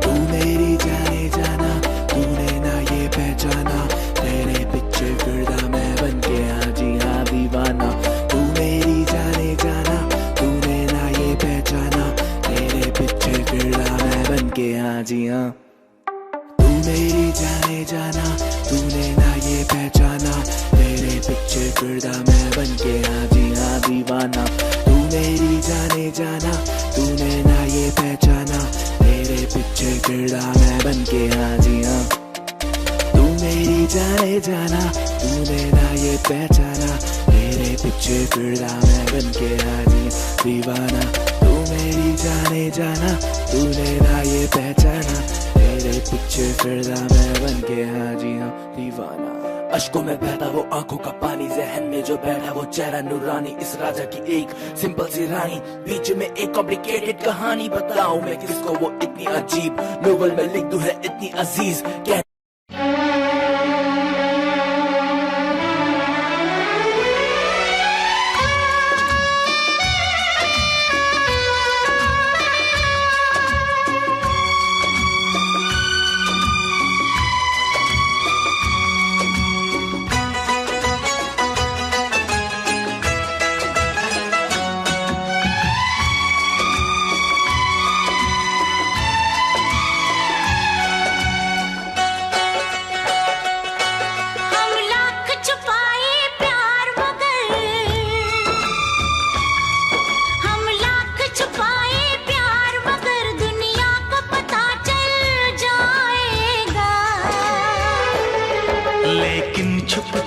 तू मेरी जाने जाना तूने ना ये पहचाना, तेरे पीछे फिरदा मैं बन के हाँ जी हाँ दीवाना, तू मेरी जाने जाना तूने ना ये पहचाना, तेरे पीछे फिरदा मैं बन के हाँ जी हाँ, तू मेरी जाने जाना तूने ना ये पहचाना, तेरे पीछे फिरदा मैं बन के हाँ जी दीवाना। तू मेरी जाने जाना, तूने ना ये पहचाना, तेरे पीछे फिरा मैं बन के, हाँ जी हाँ। तू मेरी जाने जाना, तूने ना ये पहचाना, तेरे पीछे फिरा मैं बन के, हाँ जी दीवाना। तू मेरी जाने जाना, तूने ना ये पहचाना, तेरे पीछे फिरा मैं बन के, हाँ जी हाँ दीवाना। अश्कों में बहता वो आंखों का पानी, जहन में जो बैठा वो चेहरा नूरानी, इस राजा की एक सिंपल सी रानी, बीच में एक कॉम्प्लिकेटेड कहानी। बताऊं मैं किसको वो इतनी अजीब, नोवेल में लिख दूं है इतनी अजीज।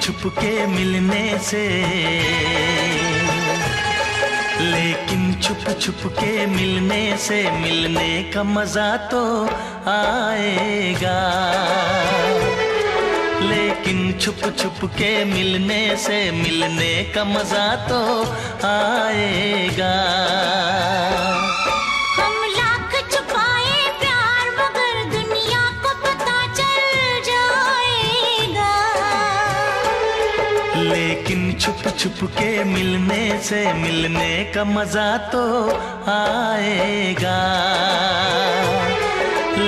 छुप के मिलने से, लेकिन छुप के मिलने से मिलने का मजा तो आएगा। लेकिन छुप के मिलने से मिलने का मजा तो आएगा। लेकिन छुप के मिलने से मिलने का मजा तो आएगा।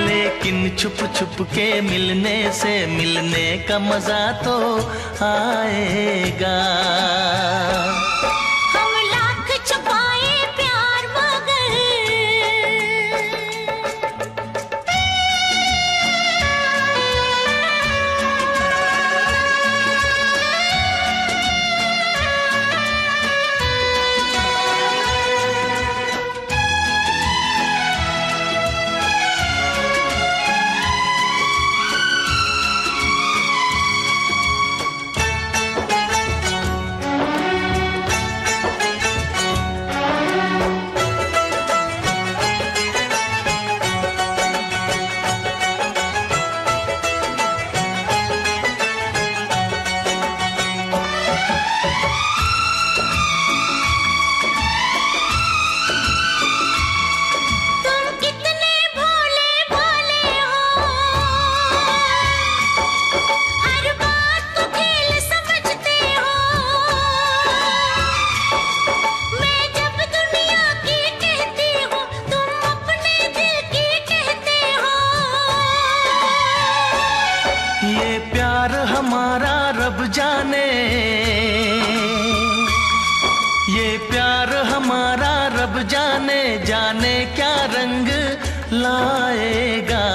लेकिन छुप के मिलने से मिलने का मजा तो आएगा। ये प्यार हमारा रब जाने, ये प्यार हमारा रब जाने, जाने क्या रंग लाएगा।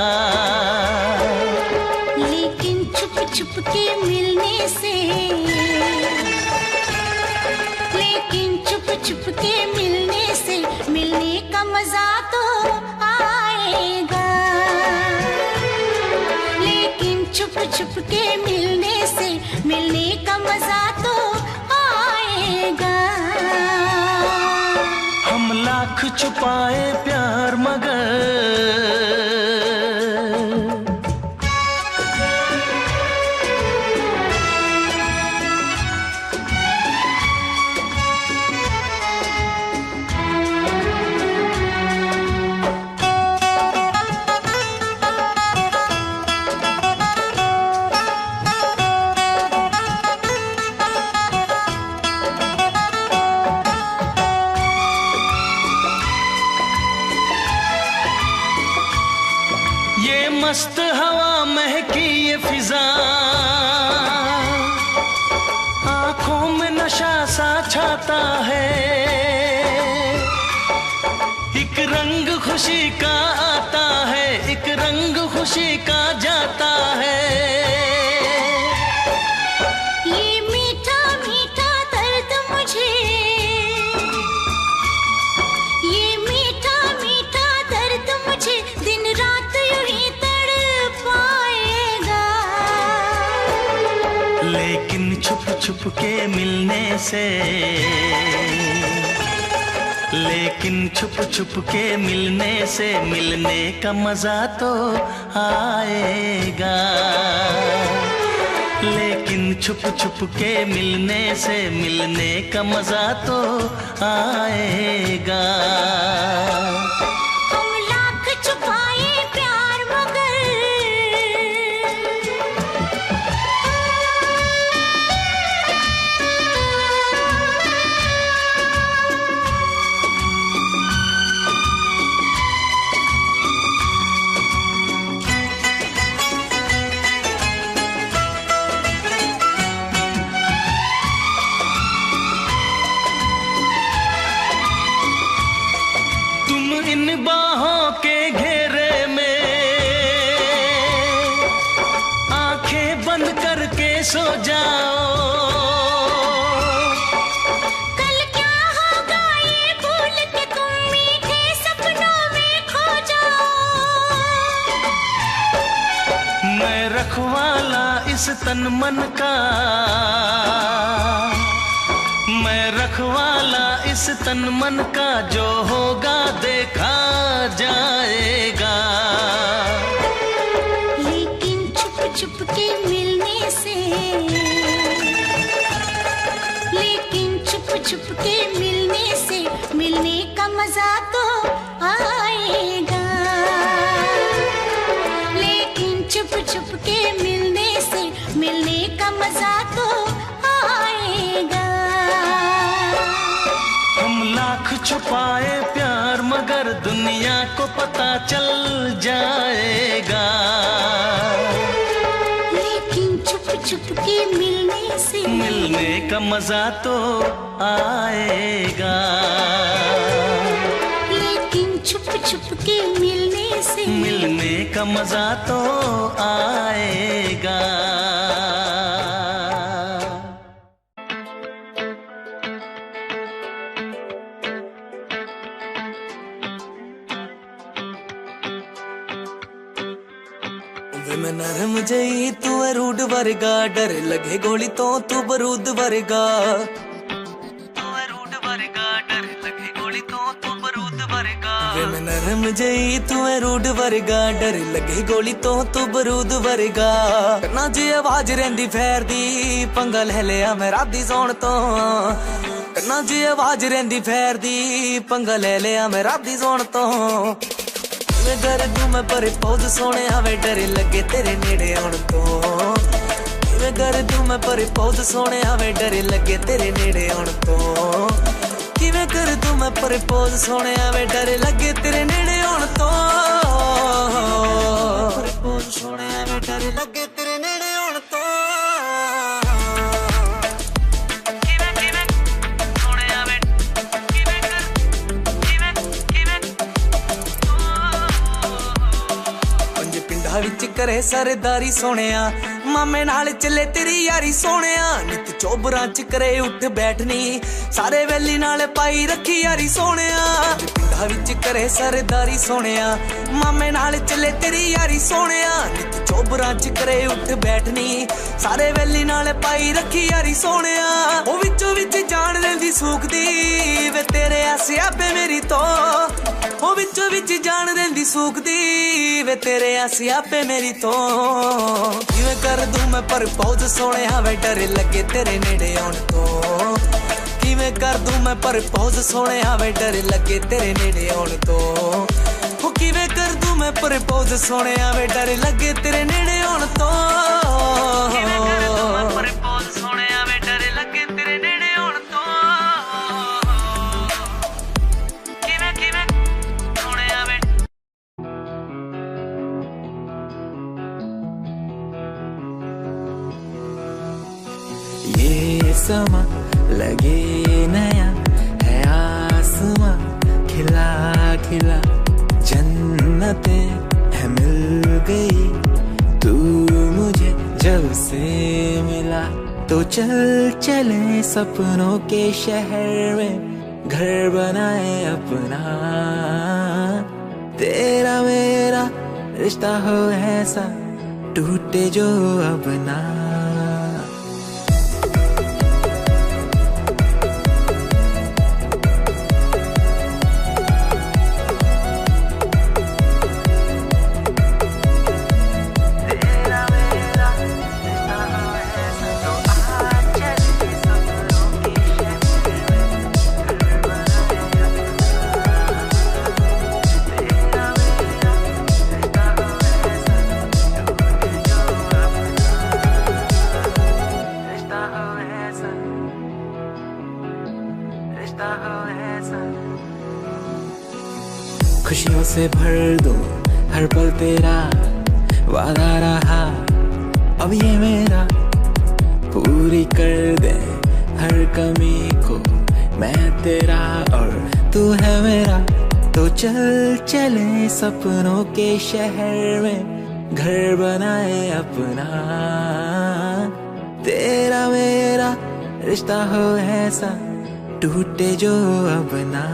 लेकिन छुप के मिलने से, लेकिन छुप के मिलने से मिलने का मजा तो आएगा। लेकिन छुप के मिलने से मिलने का मजा तो आएगा। हम लाख छुपाए प्यार मगर छुप के मिलने से, लेकिन छुप छुप के मिलने से मिलने का मजा तो आएगा। लेकिन छुप छुप के मिलने से मिलने का मजा तो आएगा। हम लाख छुपाए प्यार मगर इन बाहों के घेरे में आंखें बंद करके सो जाओ। कल क्या होगा ये भूल के तुम मीठे सपनों में खो जाओ। मैं रखवाला इस तन मन का, मैं रखवाला इस तन मन का, जो होगा देखा जाएगा। लेकिन छुप छुप के मिलने से, लेकिन छुप छुप के मिलने से मिलने का मजा तो आएगा। लेकिन छुप छुप के मिलने से मिलने का मजा तो आएगा। हम लाख छुपाए प्यार मगर दुनिया को पता चल जाएगा। लेकिन छुप छुप के मिलने से मिलने का मजा तो आएगा। लेकिन छुप छुप के मिलने से मिलने का मजा तो आएगा। वे मैं नरम जई तू है रूड वर्गा, डर लगे गोली तो तू बरूद वर्गा। तू है रूड वर्गा, डर लगे गोली तो तू बरूद वर्गा। वे मैं नरम जई तू है रूड वर्गा, डर लगे गोली तो तू बरूद वर्गा। करना जी आवाज रहंदी फैर दी, पंगा ले लिया मैं राती सौण तो। करना जी आवाज रहंदी फैर दी, पंगा ले लिया मैं राती सौण तो। कर दूं मैं पर पौध सोने आवे, डर लगे तेरे नेड़े आउण तो। किवें कर दूं मैं पर पौध सोने आवे, डर लगे तेरे नेड़े आउण तो। किवें कर दूं मैं पर पौध सोने आवे, डर लगे तेरे नेड़े आउण तो। पर पौध सोने आवे, डर लगे तेरे नेड़े आउण तो। विच करे सरदारी सोनिया, मामे नाल चले तेरी यारी सोनिया। नित चोबरां च करे उठ बैठनी, सारे वैली नाल पाई रखी यारी सोनिया। पिंडा विच करे सरदारी सोनिया, मामे नाल चले तेरी यारी सोनिया। नित चोबरां च करे उठ बैठनी, सारे वैली नाल पाई रखी यारी सोनिया। ओ विचों विच जान रहिंदी सूखदी, वे तेरे आसे आपे मेरी तो। ओ विचों विच जान रहिंदी सूखदी, वे तेरे आसे आपे मेरी तो। किवें कर दूं मैं पर पौध सोने आवे, डर लगे तेरे नेड़े आउण तो। किवें कर दूं मैं पर पौध सोने आवे, डर लगे तेरे नेड़े आउण तो। हो किवें कर दूं मैं पर पौध सोने आवे, डर लगे तेरे नेड़े आउण तो। किवें कर दूं मैं पर पौध सोने आवे, डर लगे तेरे नेड़े आउण तो। किवें किवें सोने आवे। ये समा लगे नया है, आसमां खिला खिला, जन्नतें है मिल गई। तू मुझे जब से मिला, तो चल चले सपनों के शहर में, घर बनाए अपना। तेरा मेरा रिश्ता हो ऐसा, टूटे जो अब ना। रिश्ता हो ऐसा। खुशियों से भर दूं हर पल तेरा वादा रहा अब ये मेरा, पूरी कर दे हर कमी को मैं तेरा और तू है मेरा। तो चल चले सपनों के शहर में घर बनाए अपना, तेरा मेरा रिश्ता हो ऐसा टूटे जो अब ना।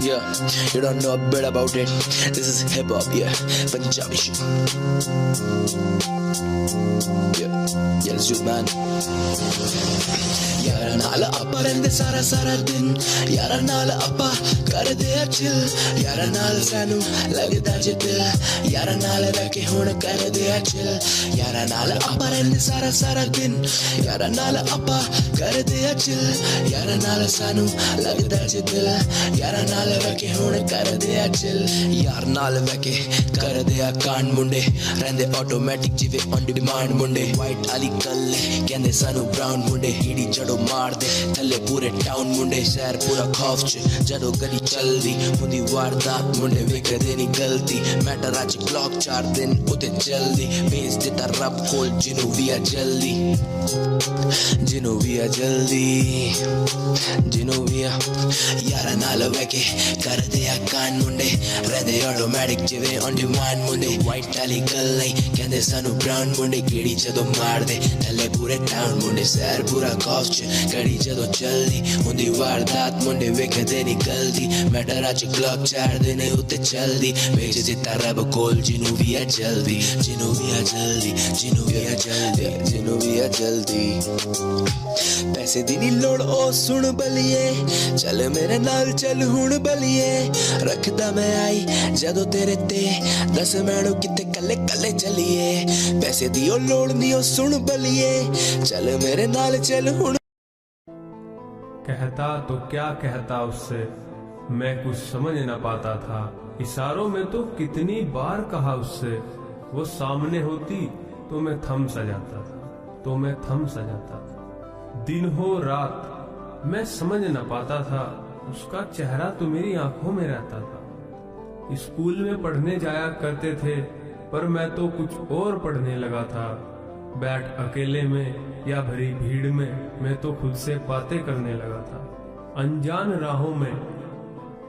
Yeah, you don't know a bit about it. This is hip hop, yeah, Punjabi shit. Yeah, it's you, man. यारा नाल आपा रहंदे सारा सारा दिन, यारा नाल आपा करदे आ चिल, यारा नाल सानू लगदा जे दिल, यारा नाल रह के हुण करदे आ चिल, यारा नाल आपा रहंदे सारा सारा दिन, यारा नाल आपा करदे आ चिल, यारा नाल सानू लगदा जे दिल, यारा नाल रह के हुण करदे आ चिल, यार नाल रह के करदे आ कांड मुंडे, रहंदे ऑटोमैटिक जिवे ऑन डिमांड मुंडे, वाइट आली गल्ले कहंदे सानू ब्राउन मुंडे, हीड़ी जड़ो मार दे थले पूरे टाउन मुंडे, शहर पूरा खौफ च जड़ो गली चलदी हुंदी वारदात मुंडे वेखदे नी गलती, मैटर अज ब्लॉक 4 दिन उते जल्दी भेज दिता रब कोल जिनू भी आ जल्दी, जिनू भी आ जल्दी, जिनू भी आ यारा नाल वेके कर दे आ कान मुंडे, रहंदे ऑटोमैटिक जिवे ऑन डिमांड मुंडे, वाइट आली गल्ले कहंदे सानू ब्राउन मुंडे, कीड़ी जदों मार दे थले पूरे टाउन मुंडे, शहर पूरा खौफ च कड़ी जदों चलदी हुंदी वारदात मुंडे वेखदे नी गलती, मैटर अज क्लॉक 4 दिन उत्ते चलदी भेज दिता रब कोल जिनू भी आ जल्दी, जिनू भी आ जल्दी, जिनू भी आ जल्दी, जिनू भी आ जल्दी। पैसे दी नी लोड़ ओ सुन बलिए, चल मेरे नाल चल हुण बलिए, रखदा मैं आई जदों तेरे ते, दस मैनू किते कल्ले कल्ले चलिए, पैसे दी ओ लोड़ नी ओ सुन बलिए, चल मेरे नाल चल हुण। कहता तो क्या कहता उससे, मैं कुछ समझ न पाता था, इशारों में तो कितनी बार कहा उससे, वो सामने होती तो मैं थम सा जाता था, तो मैं थम सा जाता था, दिन हो रात मैं समझ न पाता था, उसका चेहरा तो मेरी आंखों में रहता था। स्कूल में पढ़ने जाया करते थे पर मैं तो कुछ और पढ़ने लगा था, बैठ अकेले में या भरी भीड़ में मैं तो खुद से बातें करने लगा था, अनजान राहों में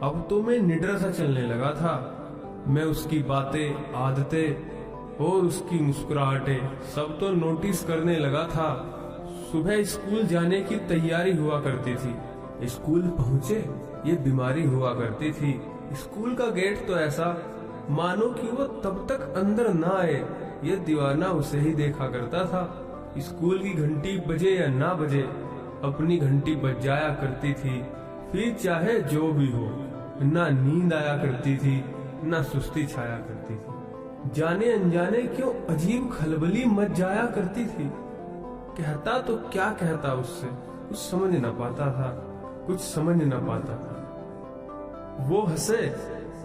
अब तो मैं निडर सा चलने लगा था, मैं उसकी बातें आदतें और उसकी मुस्कुराहटें सब तो नोटिस करने लगा था। सुबह स्कूल जाने की तैयारी हुआ करती थी, स्कूल पहुंचे ये बीमारी हुआ करती थी, स्कूल का गेट तो ऐसा मानो कि वो तब तक अंदर ना आए ये दीवाना उसे ही देखा करता था। स्कूल की घंटी बजे या ना बजे अपनी घंटी बज जाया करती थी, फिर चाहे जो भी हो, ना नींद आया करती थी ना सुस्ती छाया करती थी, जाने अनजाने क्यों अजीब खलबली मच जाया करती थी। कहता तो क्या कहता उससे, कुछ समझ न पाता था, कुछ समझ न पाता था। वो हंसे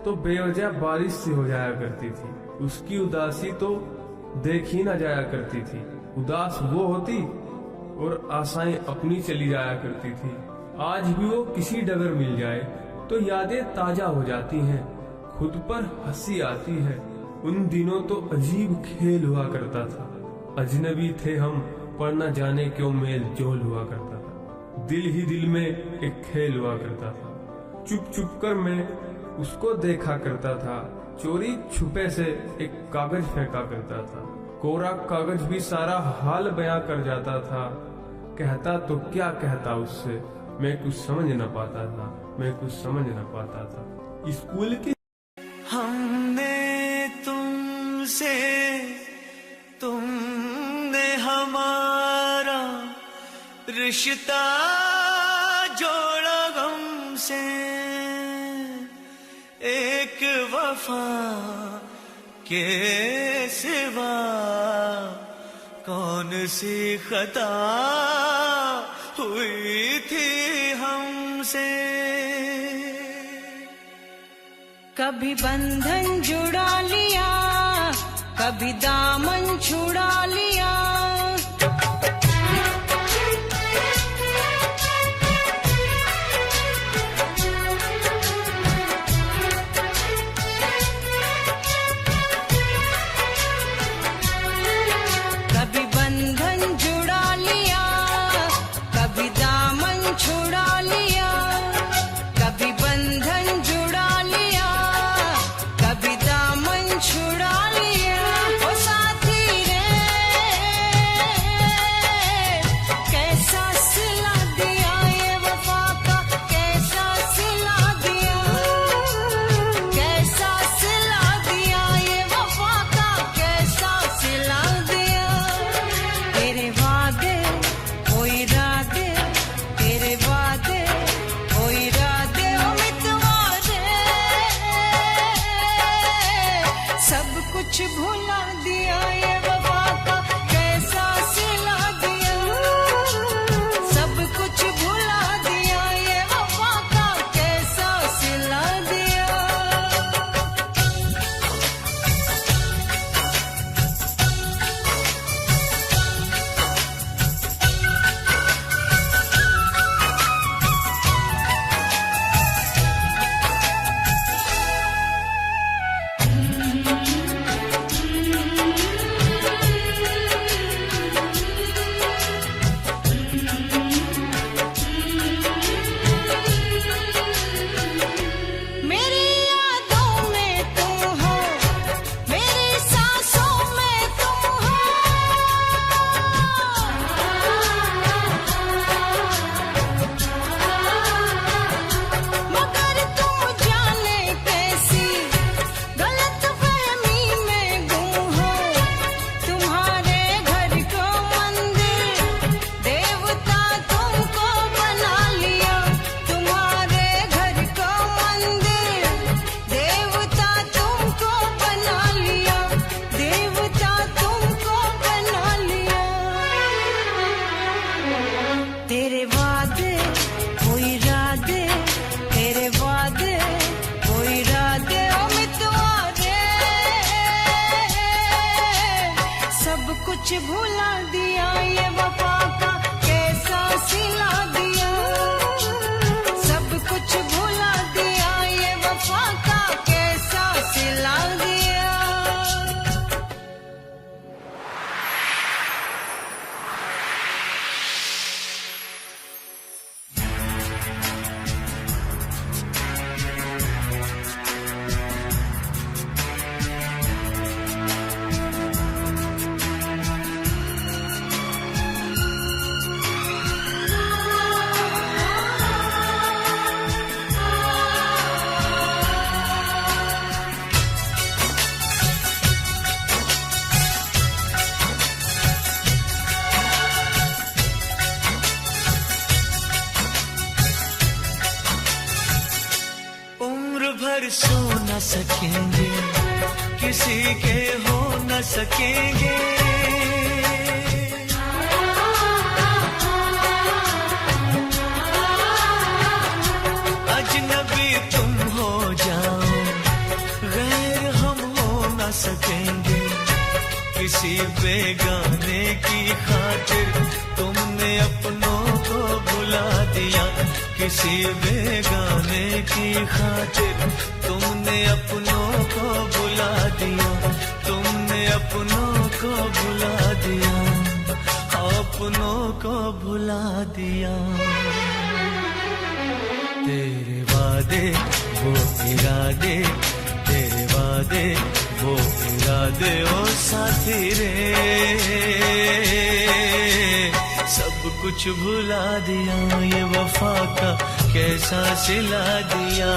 तो बेवजह बारिश सी हो जाया करती थी, उसकी उदासी तो देखी ना जाया करती थी, उदास वो होती और आशाएं अपनी चली जाया करती थी। आज भी वो किसी डगर मिल जाए तो यादें ताजा हो जाती हैं, खुद पर हंसी आती है। उन दिनों तो अजीब खेल हुआ करता था, अजनबी थे हम पर न जाने क्यों मेल जोल हुआ करता था, दिल ही दिल में एक खेल हुआ करता था। चुप चुप कर मैं उसको देखा करता था, चोरी छुपे से एक कागज फेंका करता था, कोरा कागज भी सारा हाल बयां कर जाता था। कहता तो क्या कहता उससे, मैं कुछ समझ न पाता था, मैं कुछ समझ न पाता था। स्कूल की हमने तुमसे रिश्ता जोड़ा गम से, एक वफा के सिवा कौन सी खता हुई थी हमसे। कभी बंधन जुड़ा लिया, कभी दामन छुड़ा लिया। कभी बंधन जुड़ा लिया, कभी दामन छुड़ा लिया। कभी बंधन जुड़ा लिया, कभी दामन छुड़ा लिया। ओ साथी रे, कैसा सिला दिया ये वफा का, कैसा सिला दिया, कैसा सिला दिया ये वफा का, कैसा सिला दिया। तेरे वादे ओ इरादे, तेरे वादे ओ इरादे, ओ मितवादे, सब कुछ भुला दिया ये वफा का, कैसा सिला दिया। सब कुछ भुला दिया ये वफा का, कैसा सिला दिया। मेरी यादों में तुम हो, मेरी सांसों में तुम हो। मगर तुम जाने कैसी गलतफहमी में गुम हो। तुम्हारे घर को मंदिर देवता तुमको बना लिया। तुम्हारे घर को मंदिर देवता तुमको बना लिया। देवता तुमको बना लिया। तेरे वादे ओ इरादे, तेरे वादे ओ इरादे, ओ मितवादे, सब कुछ भुला दिया ये वफा का, कैसा सिला दिया। सब कुछ भुला दिया ये वफा का, कैसा सिला दिया। उम्र भर सो न सकेंगे, किसी के हो न सकेंगे। अजनबी तुम हो जाओ, गैर हम हो न सकेंगे। किसी बेगाने की खातिर तुमने अपनों को भुला दिया। किसी बेगाने की खातिर तुमने अपनों को भुला दिया। तुमने अपनों को भुला दिया, अपनों को भुला दिया। तेरे वादे वो इरादे, तेरे वादे वो इरादे, ओ साथी रे, सब कुछ भुला दिया ये वफा का, कैसा सिला दिया।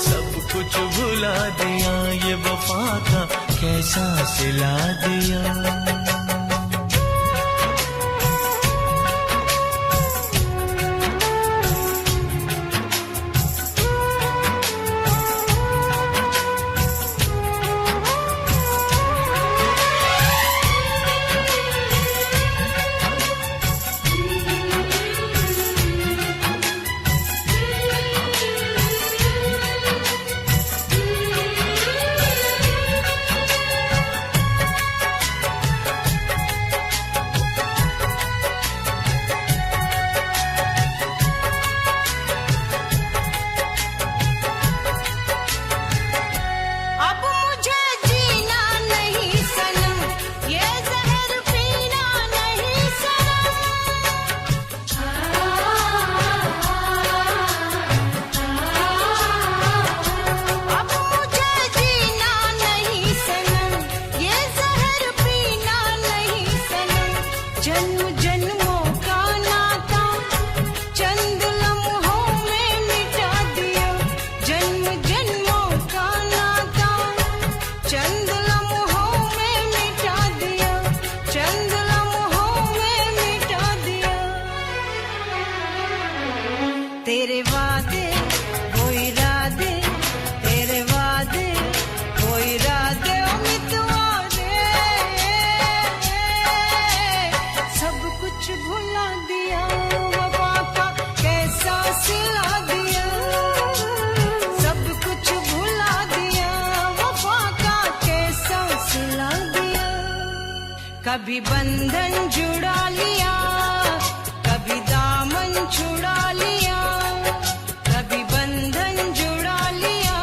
सब कुछ भुला दिया ये वफा का, कैसा सिला दिया। कभी बंधन जुड़ा लिया, कभी दामन छुड़ा लिया, कभी बंधन जुड़ा लिया,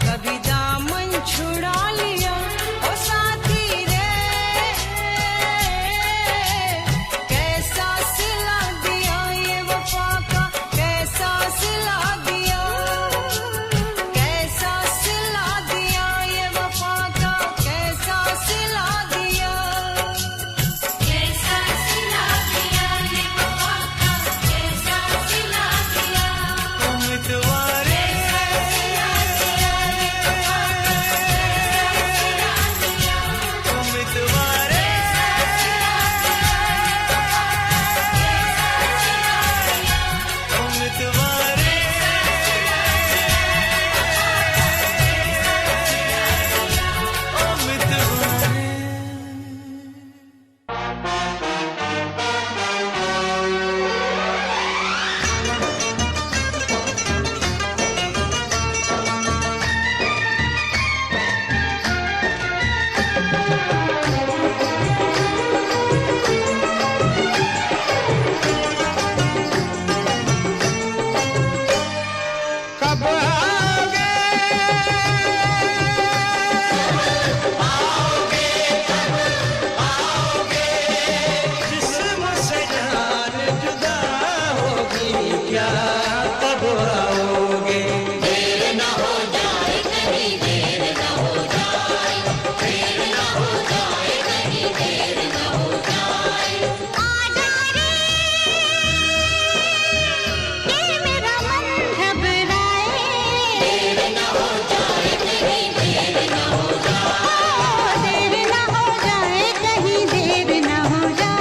कभी दामन छुड़ा लिया। ओ साथी रे कैसा सिला दिया ये वफा का, कैसा सिला दिया, कैसा सिला दिया ये वफा का, कैसा सिला दिया, कैसा सिला दिया ये वफा का, कैसा सिला दिया, उम्मीदवारे उम्मीदवारे उम्मीदवारे कब जिस्म से जान जुदा होगी क्या, कब आओगे? देर न हो जाए कहीं, देर न हो जाए, देर न हो जाए कहीं, देर न हो जाए। आजा रे ये मेरा मन घबराए, देर न हो जाए कहीं, देर न हो जाए। देर ना हो जाए कहीं, देर ना हो जाए।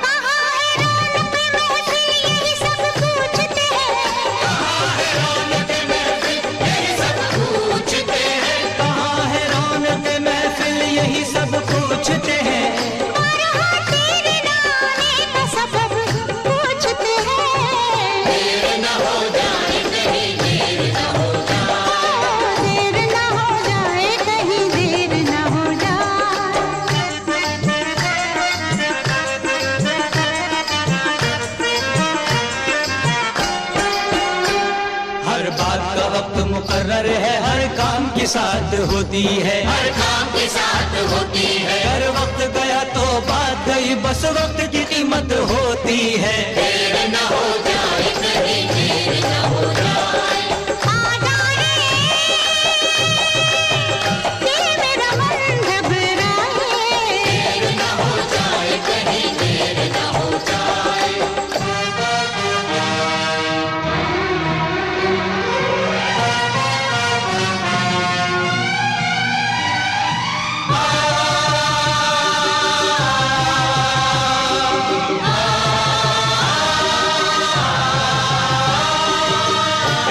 कहाँ है रौनक महफिल यही सब पूछते हैं, कहाँ है रौनक महफिल यही सब पूछते हैं, कहाँ है रौनक महफिल यही सब पूछते हैं। बारहा तेरे नाने का सबब पूछते हैं। देर न हो जाए कहीं, देर न हो जाए। देर ना हो जाए कहीं, देर ना हो हर बात का वक्त मुकर्रर है, हर काम के साथ होती है, हर काम के साथ होती है। अगर वक्त गया तो बात गई, बस वक्त की कीमत होती है। देर न हो जाए कहीं, देर न हो जाए। आजा रे ये मेरा मन घबराए, देर न हो जाए कहीं, देर न हो जाए।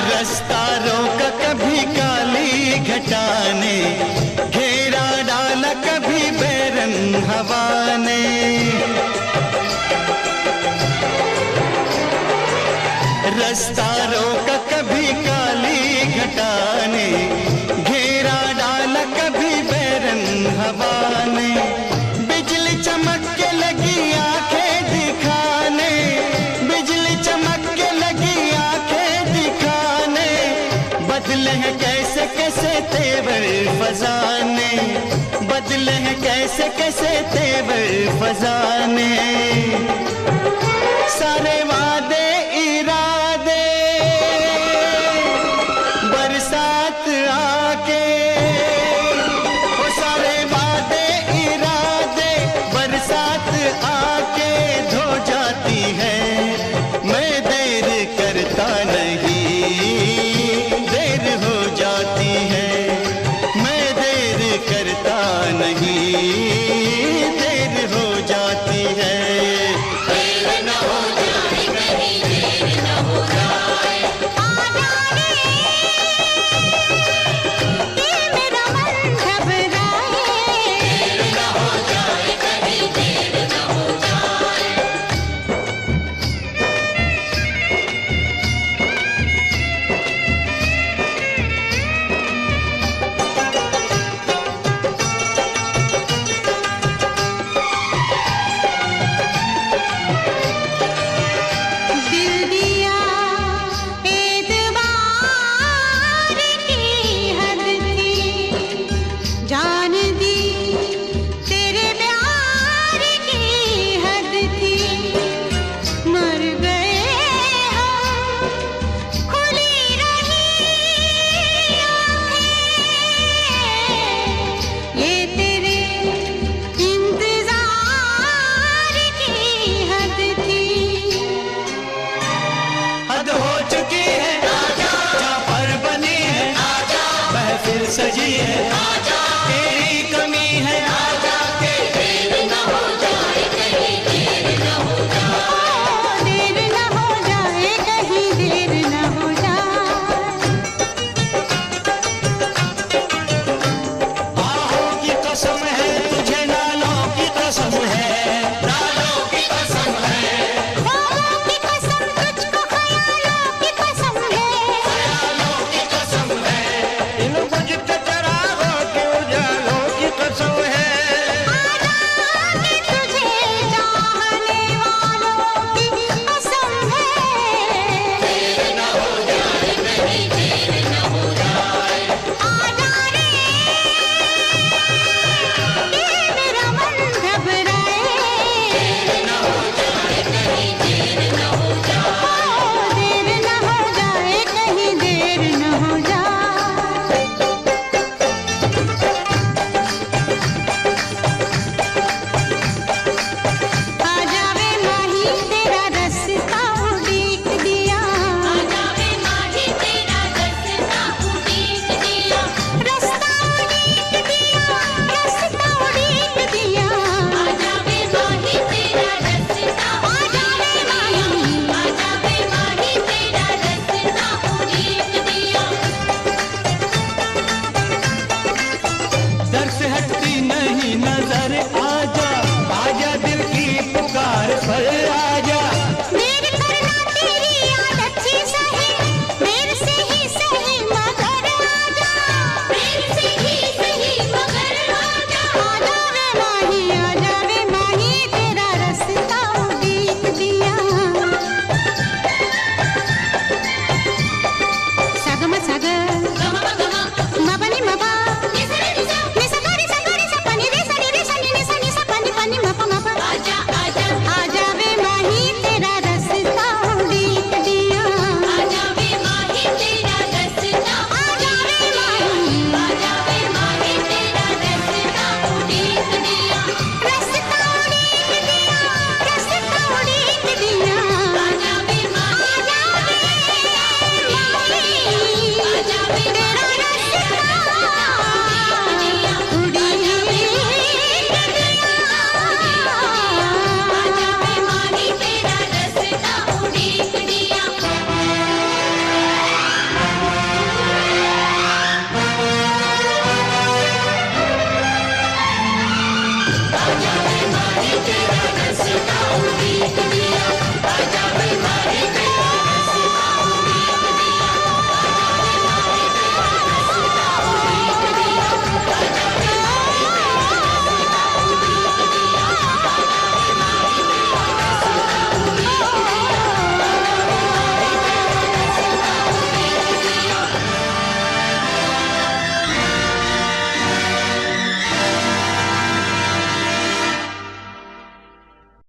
रास्ता रोका कभी काली घटा ने, घेरा डाला कभी बैरन हवा ने। रास्ता रोका कभी काली घटा ने, घेरा डाला कभी बैरन हवा ने। बिजली चमक के लगी आंखें दिखाने, बिजली चमक के लगी आंखें दिखाने। बदले हैं कैसे कैसे तेवर फजाने, बदले हैं कैसे कैसे तेवर फजाने। सारे वादे इरादे बरसात आके, वो सारे वादे इरादे बरसात आके धो जाती है। मैं देर करता नहीं, देर हो जाती है। मैं देर करता नहीं, देर हो जाती है। देर न हो जाए कहीं, नहीं है, तेरी कमी है, देर न हो जाए कहीं देर न हो जाए, देर न हो जाए कहीं देर न हो जाए। बाहों की कसम है तुझे, नालों की कसम है, नालों की कसम है, ख्यालों की कसम तुझको, ख्यालों की कसम है, ख्यालों की कसम है, इन बुझते चरागों के उजालों की कसम है। आजादी तुझे चाहने वालों की कसम है। देर न हो जाए कहीं देर न हो जाए, आजा रे ये मेरा मन घबराए। देर न हो जाए कहीं देर न हो जाए, देर न हो जाए कहीं देर न हो जाए। आजा वे माही तेरा रास्ता उड़ीक दिया, आजा वे माही तेरा रास्ता उड़ीक दिया, रास्ता उड़ीक दिया, रास्ता उड़ीक दिया, आजा वे माही तेरा रास्ता, आजा वे माही, आजा वे माही तेरा रास्ता उड़ीक दिया। दर से हटती नहीं नजर, आजा आजा दिल की पुकार पर आजा। देर करना तेरी आदत सी सही, देर से ही सही मगर आजा, देर से ही सही मगर आजा, आजा वे माही तेरा रास्ता उड़ीक दिया। सगम सग